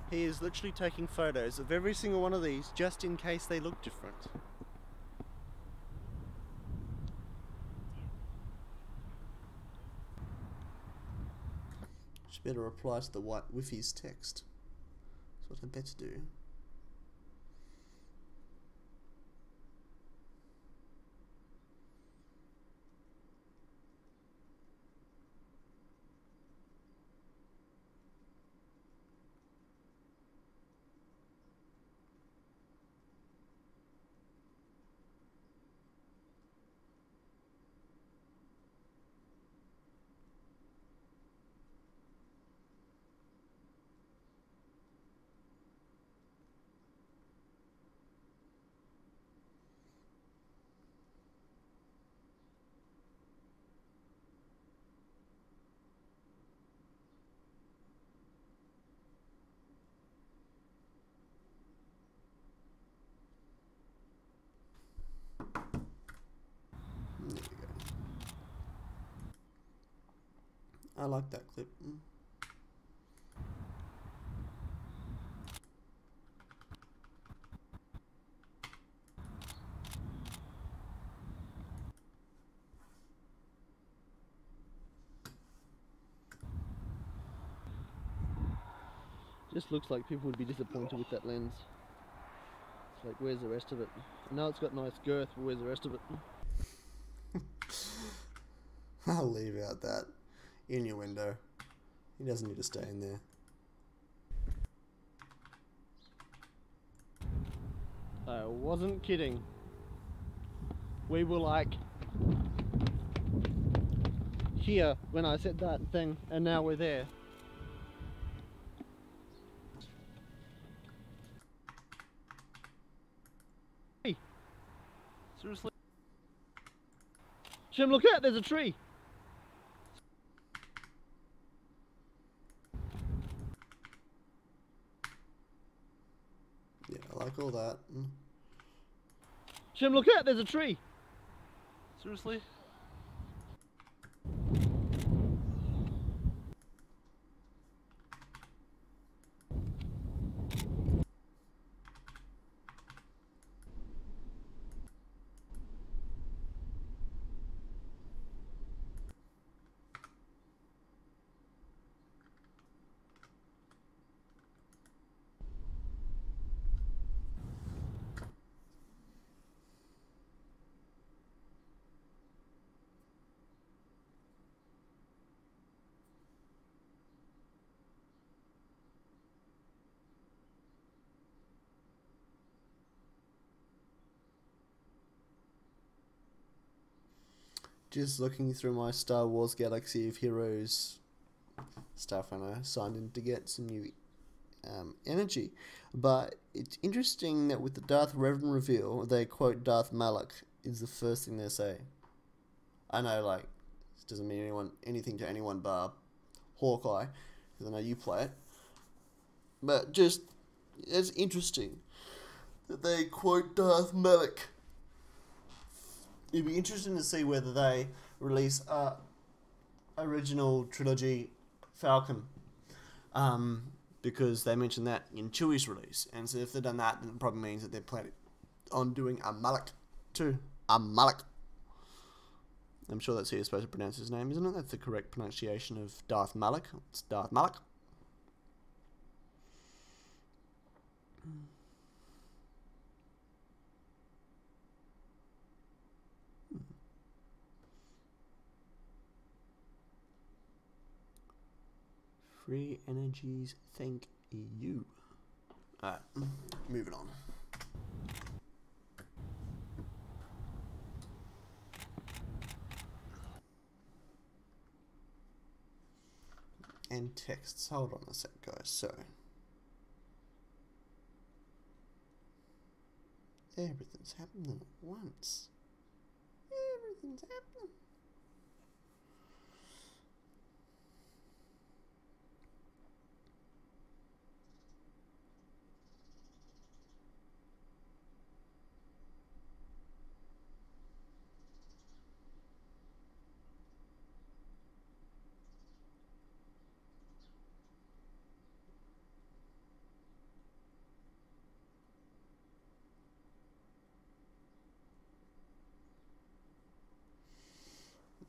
He is literally taking photos of every single one of these just in case they look different. Should better reply to the white Wi-Fi's text. That's what I better do. There we go. I like that clip. Just looks like people would be disappointed with that lens. It's like, where's the rest of it? I know it's got nice girth, but where's the rest of it? I'll leave out that innuendo. He doesn't need to stay in there. I wasn't kidding. We were like here when I said that thing, and now we're there. Hey, seriously? Jim, look out! There's a tree. Yeah, I like all that. Jim, look out! There's a tree. Seriously? just looking through my Star Wars Galaxy of Heroes stuff, and I signed in to get some new energy. But it's interesting that with the Darth Revan reveal, they quote Darth Malak is the first thing they say. I know, like, this doesn't mean anything to anyone bar Hawkeye, because I know you play it. But just, it's interesting that they quote Darth Malak. It'd be interesting to see whether they release original trilogy Falcon, because they mentioned that in Chewie's release, and so if they've done that, then it probably means that they're planning on doing a Malak too. A Malak. I'm sure that's how you're supposed to pronounce his name, isn't it? That's the correct pronunciation of Darth Malak. It's Darth Malak. Free energies, thank you. Alright, moving on. And texts, hold on a sec, guys. So, everything's happening at once. Everything's happening.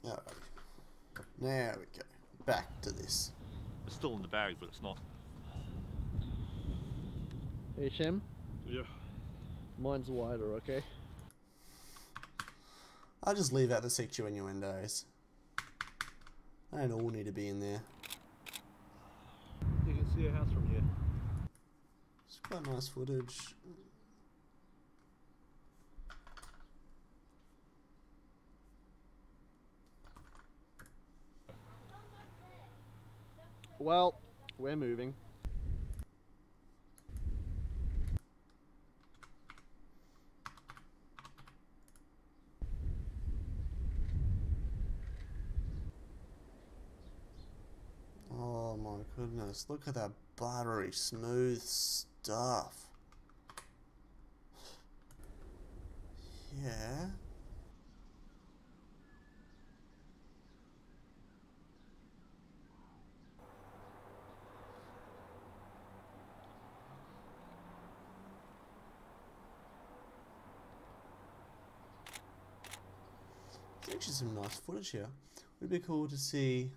Alright, now we go. Back to this. It's still in the bag, but it's not. Hey Shem, Yeah. mine's wider, okay? I'll just leave out the sexual innuendos. They don't all need to be in there. You can see a house from here. It's quite nice footage. Well, we're moving. Oh my goodness, look at that buttery smooth stuff. Yeah. There's actually some nice footage here. Would be cool to see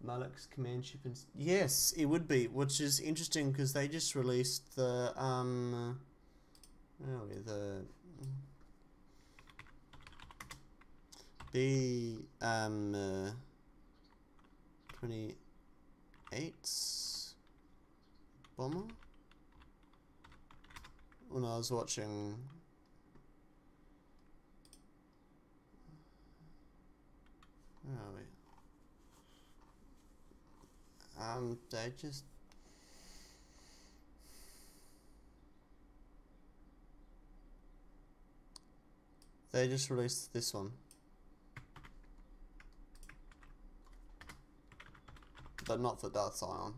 Malak's command ship and yes, it would be, which is interesting because they just released the where are we? The B 28 bomber when I was watching. Where are we? They just released this one. But not for Darth Sion.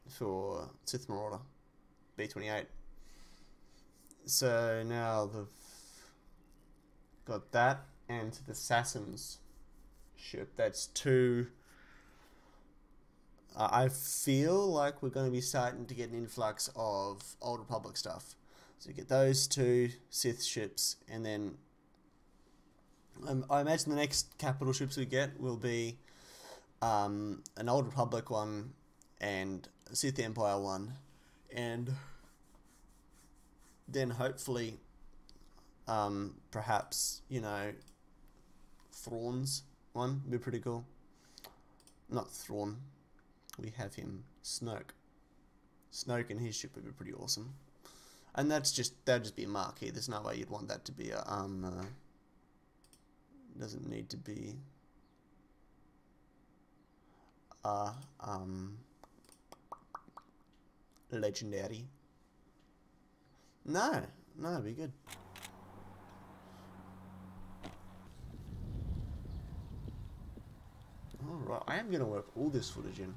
For Sith Marauder. B-28. So now they've got that and the Assassin's ship. That's two. I feel like we're going to be starting to get an influx of Old Republic stuff. So you get those two Sith ships, and then I imagine the next capital ships we get will be an Old Republic one and a Sith Empire one, and then hopefully perhaps, you know, Thrawn's one would be pretty cool. Not Thrawn. We have him, Snoke. Snoke and his ship would be pretty awesome. And that'd just be a marquee. There's no way you'd want that to be a doesn't need to be legendary. No, it'd be good. Alright, I am gonna work all this footage in.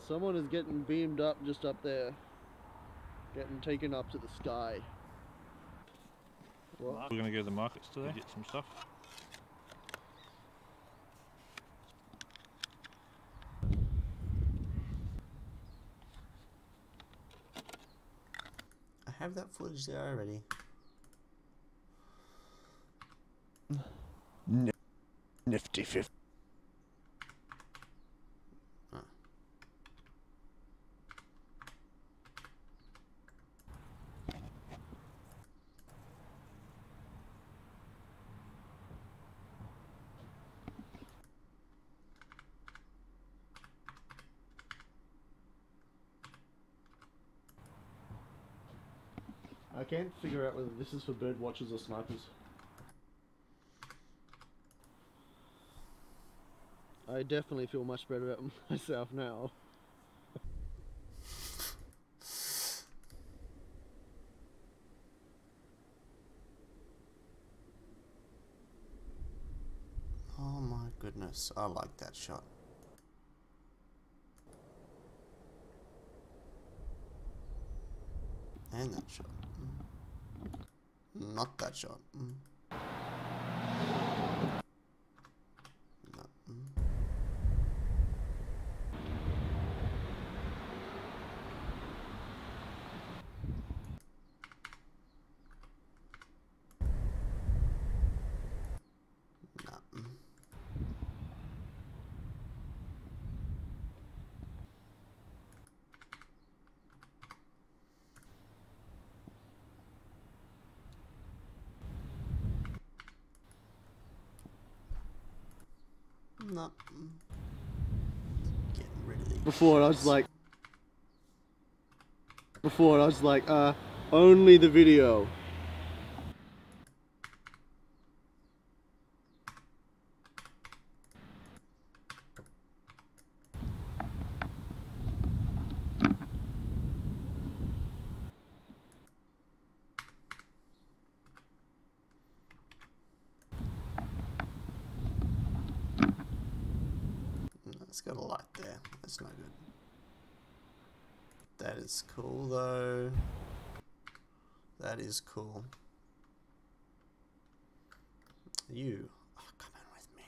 Someone is getting beamed up just up there. Getting taken up to the sky. What? We're going to go to the markets today, get some stuff. I have that footage there already. Nifty 50. I can't figure out whether this is for bird watchers or snipers. I definitely feel much better about myself now. Oh my goodness, I like that shot. And that shot. Not that shot. No. No. No. Getting rid of these. Before I was like, only the video. It's got a light there. That's no good. That is cool though. That is cool. You are coming with me,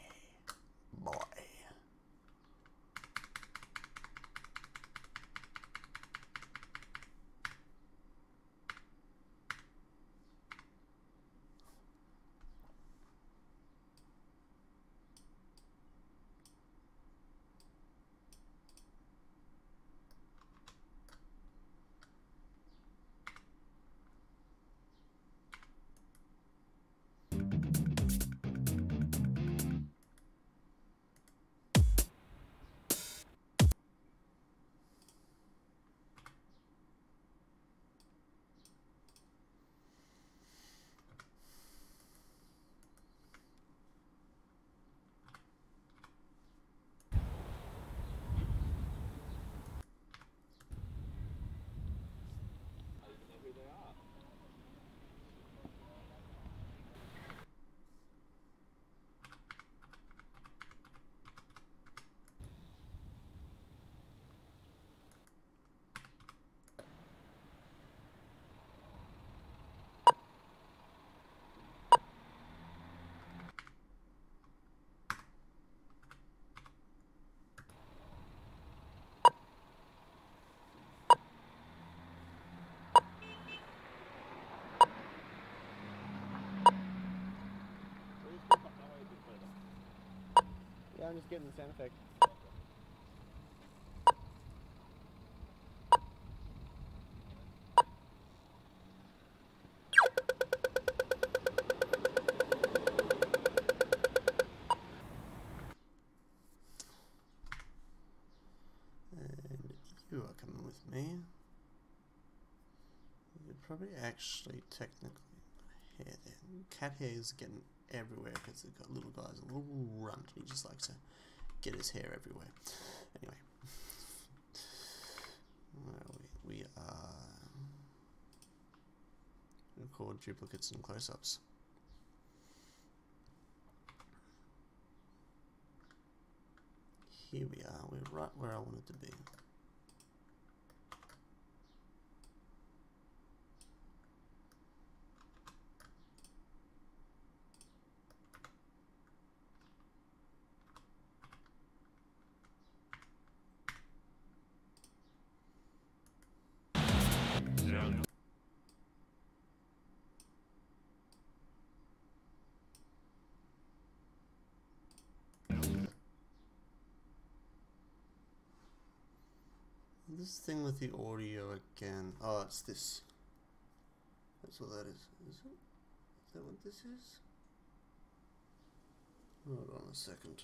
boy. Yeah, I'm just getting the sound effect. And you are coming with me. probably actually technically hair there. Cat hair is getting everywhere because the little guy's a little runt. He just likes to get his hair everywhere. Anyway, we record duplicates and close-ups. Here we are. We're right where I wanted to be. This thing with the audio again. Oh, it's this. That's what that is. Is it? Is that what this is? Hold on a second.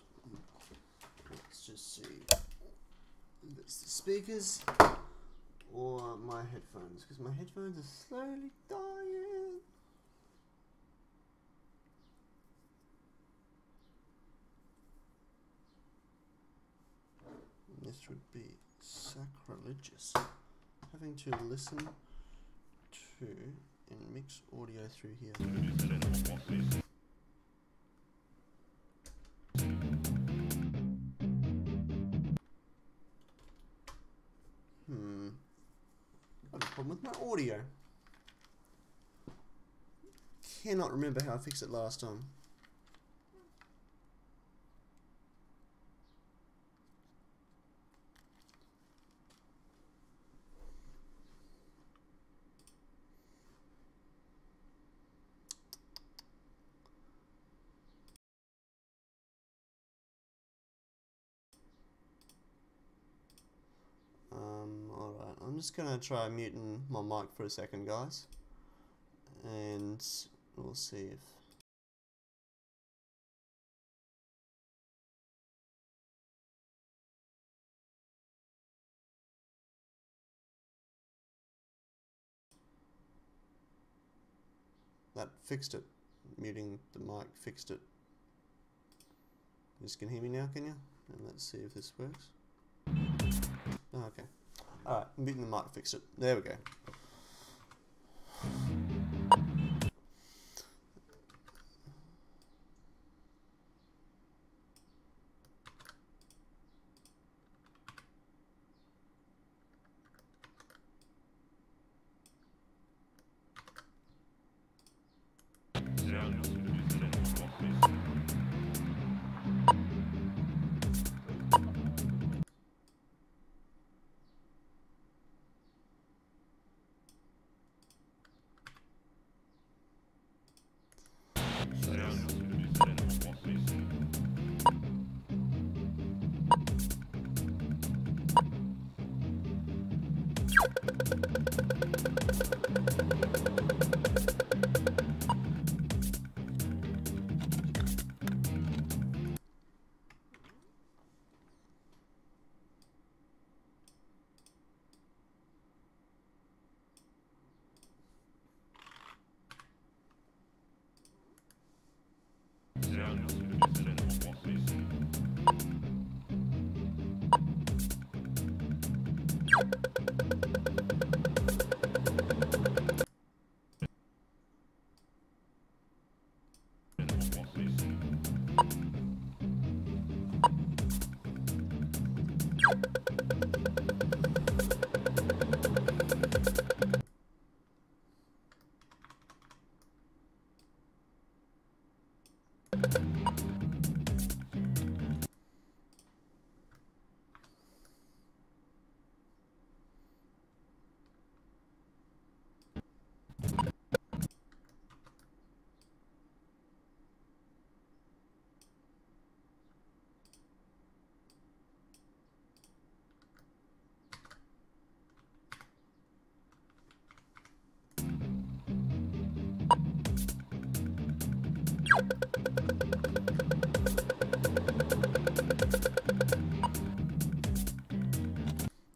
Let's just see. If it's the speakers or my headphones, because my headphones are slowly dying. This would be sacrilegious, having to listen to and mix audio through here. Got a problem with my audio. Cannot remember how I fixed it last time. Alright, I'm just gonna try muting my mic for a second, guys, and we'll see if that fixed it. Muting the mic fixed it. You just can hear me now, can you? And let's see if this works. Oh, okay. Alright, muting the mic fixed it. There we go.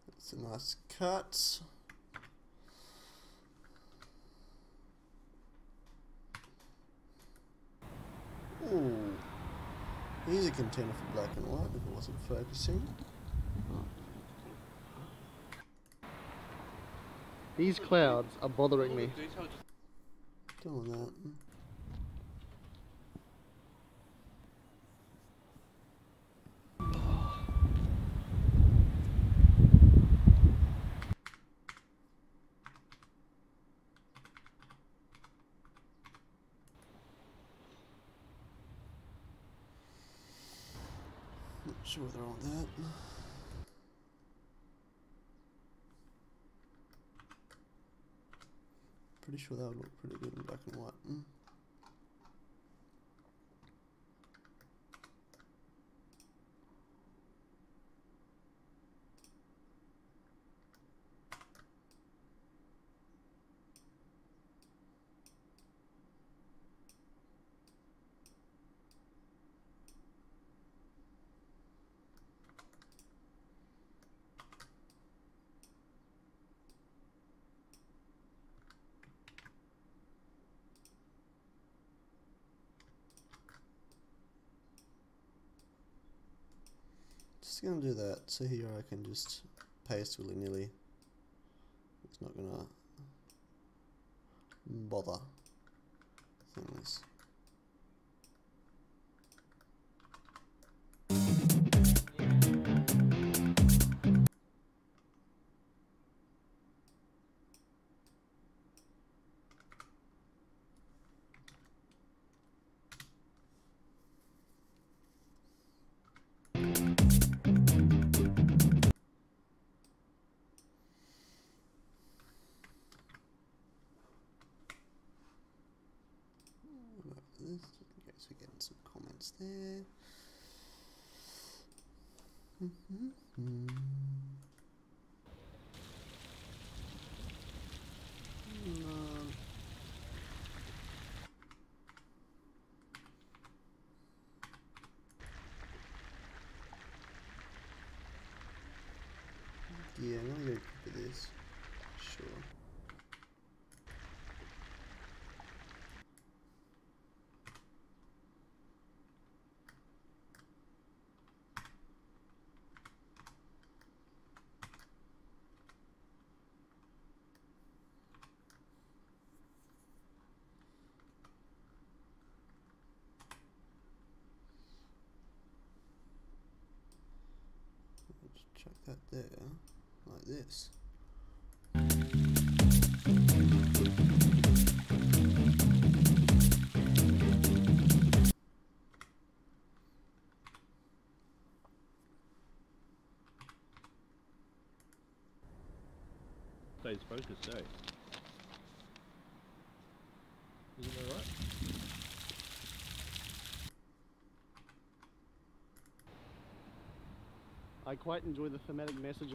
That's a nice cut. Here's a contender for black and white if it wasn't focusing. These clouds are bothering me. Don't want that. Not sure whether I want that. Pretty sure that would look pretty good in black and white. Just gonna do that. So here I can just paste willy-nilly. It's not gonna bother things. In case we're getting some comments there. Yeah, I'm gonna go for this. Sure. Just chuck that there, like this. Stays focused, eh? Isn't that right? I quite enjoy the thematic message.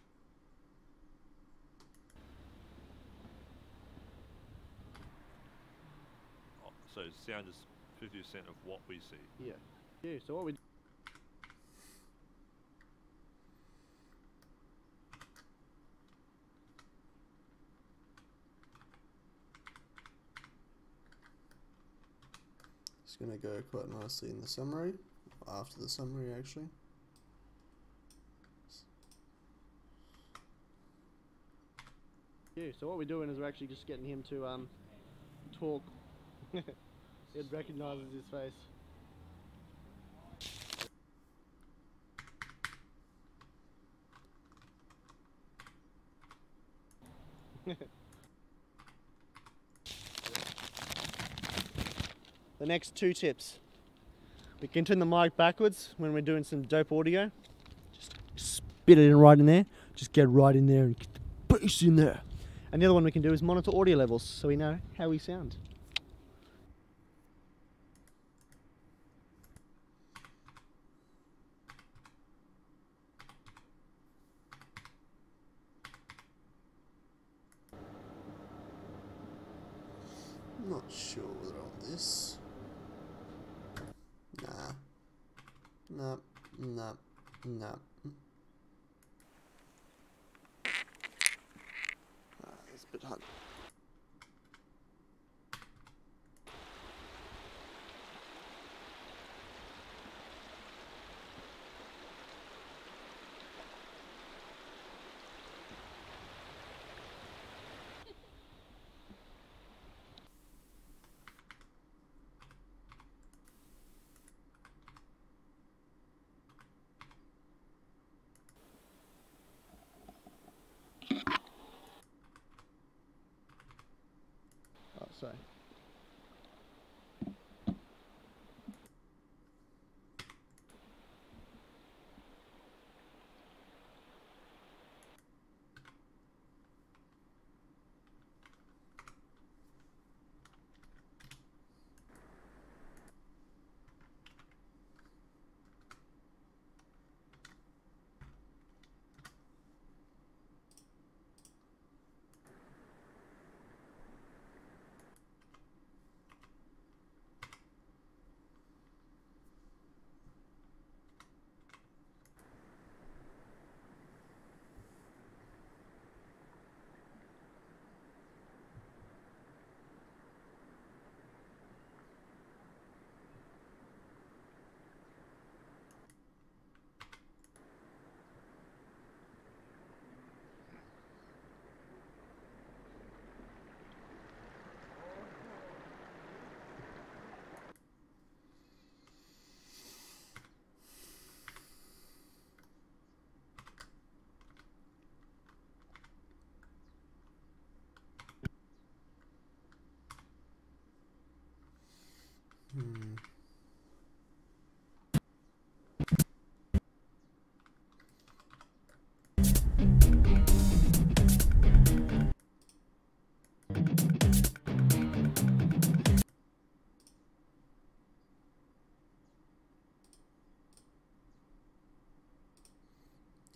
Oh, so sound is 50% of what we see. Yeah. Yeah, so what we It's gonna go quite nicely in the summary, after the summary actually. Yeah, so what we're doing is we're actually just getting him to talk. It recognises his face. The next 2 tips. We can turn the mic backwards when we're doing some dope audio. Just spit it in right in there. Just get right in there and get the bass in there. And the other one we can do is monitor audio levels so we know how we sound. I'm not sure whether I want this. Nah. Nah. Nah. Nah. It's a bit hard. So.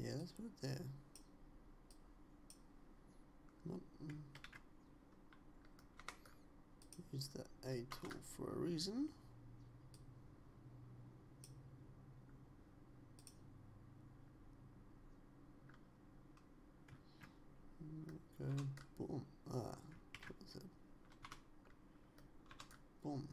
Yeah, let's put it there. Nope. Use the A tool for a reason. Go boom. What was it? Boom.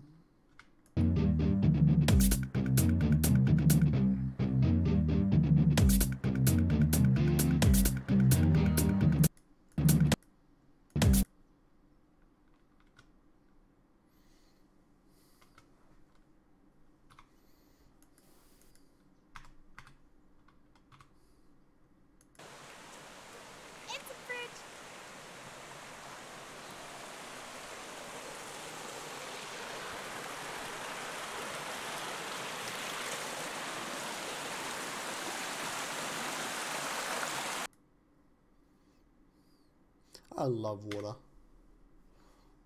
It's a fridge. I love water.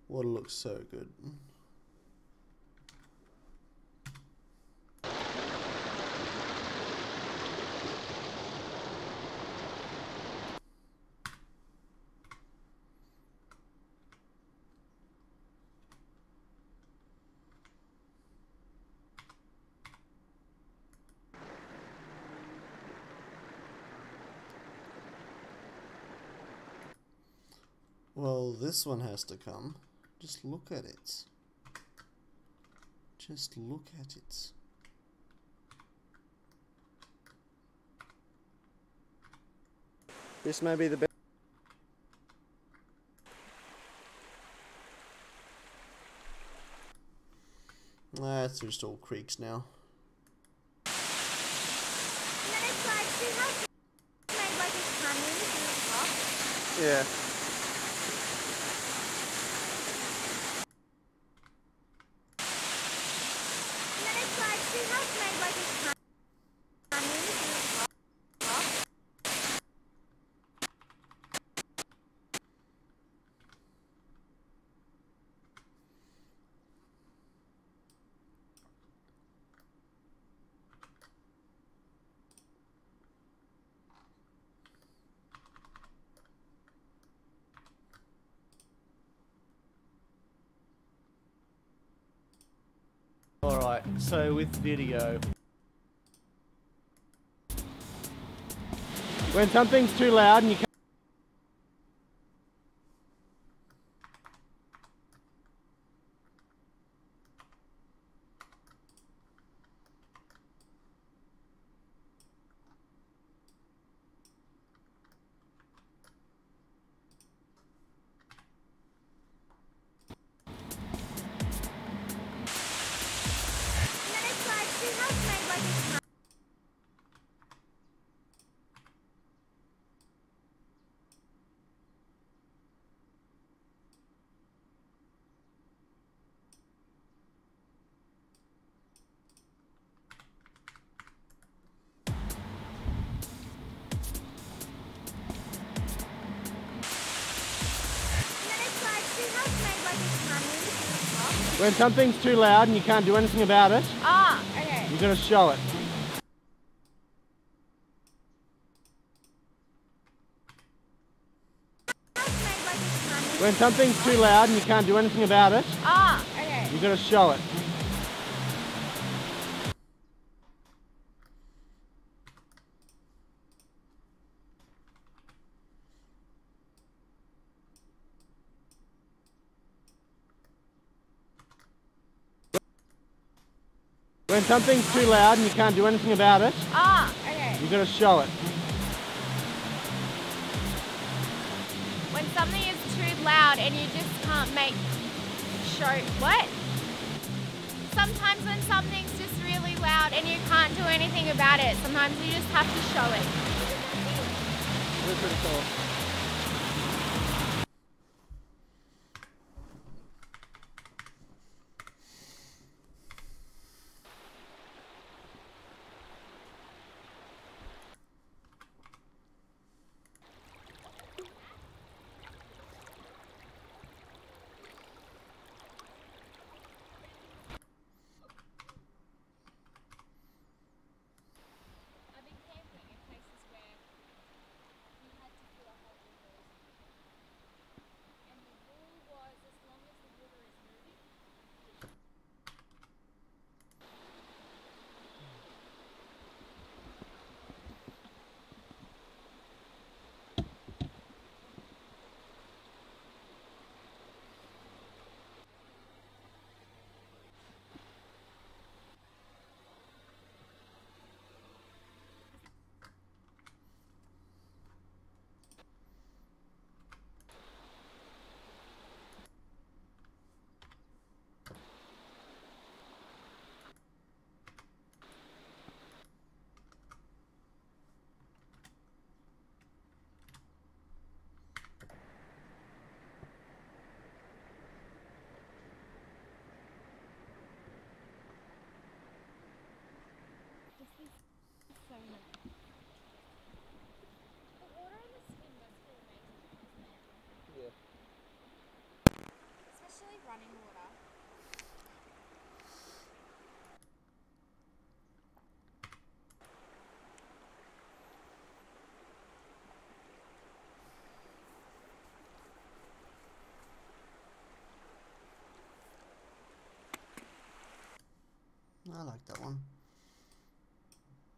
Water looks so good. Well, this one has to come. Just look at it. Just look at it. This may be the best. It's just all creeks now. And then it's like, see how it's made like a canyon in the top? Yeah. And then it's like, see how it's made like a canyon in the top? Alright, so with video, when something's too loud and you can't And then it's like, see how it's made like a canyon? When something's too loud and you can't do anything about it, Ah, okay. you're going to show it. When something's too loud and you can't do anything about it, Ah, okay. you're going to show it. When something's too loud and you can't do anything about it, Ah, okay. you're going to show it. When something is too loud and you just can't show what? Sometimes when something's just really loud and you can't do anything about it, sometimes you just have to show it. That's pretty cool. I've been camping in places where you had to fill a hole in walls. And the rule was as long as the water is moving. This is so nice. The water in the swing must feel amazing, doesn't it? Yeah. Especially running water. I like that one.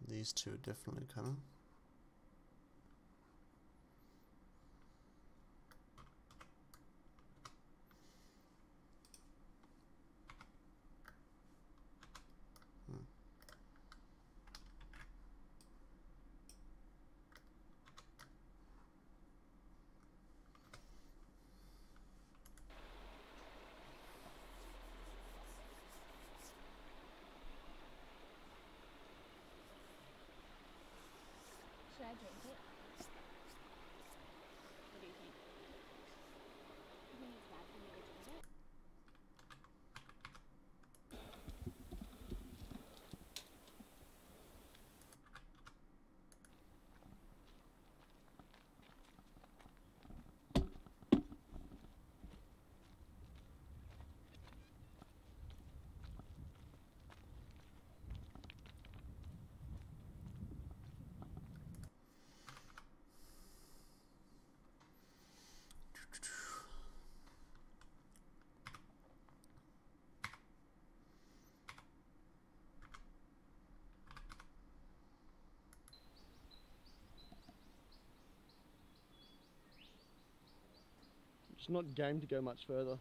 These two are definitely coming. Should I drink it? What do you think? You think it's bad for me to drink it? It's not game to go much further.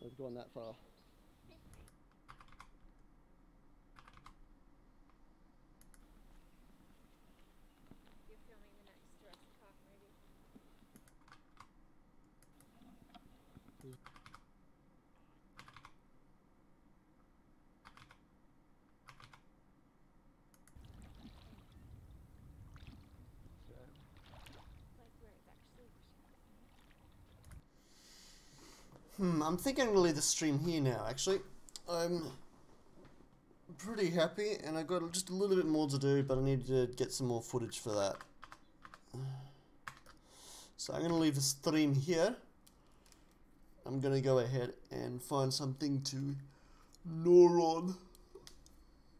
We've gone that far. You're filming the next Jurassic Park movie. Like where it's actually I'm thinking I'm gonna leave the stream here now. Actually, I'm pretty happy, and I got just a little bit more to do, but I need to get some more footage for that. So I'm gonna leave the stream here. I I'm gonna go ahead and find something to gnaw on.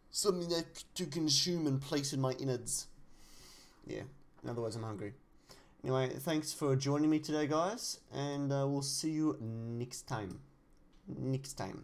Something that to consume and place in my innards. Yeah, in other words, I'm hungry. Anyway, thanks for joining me today, guys, and we'll see you next time. Next time.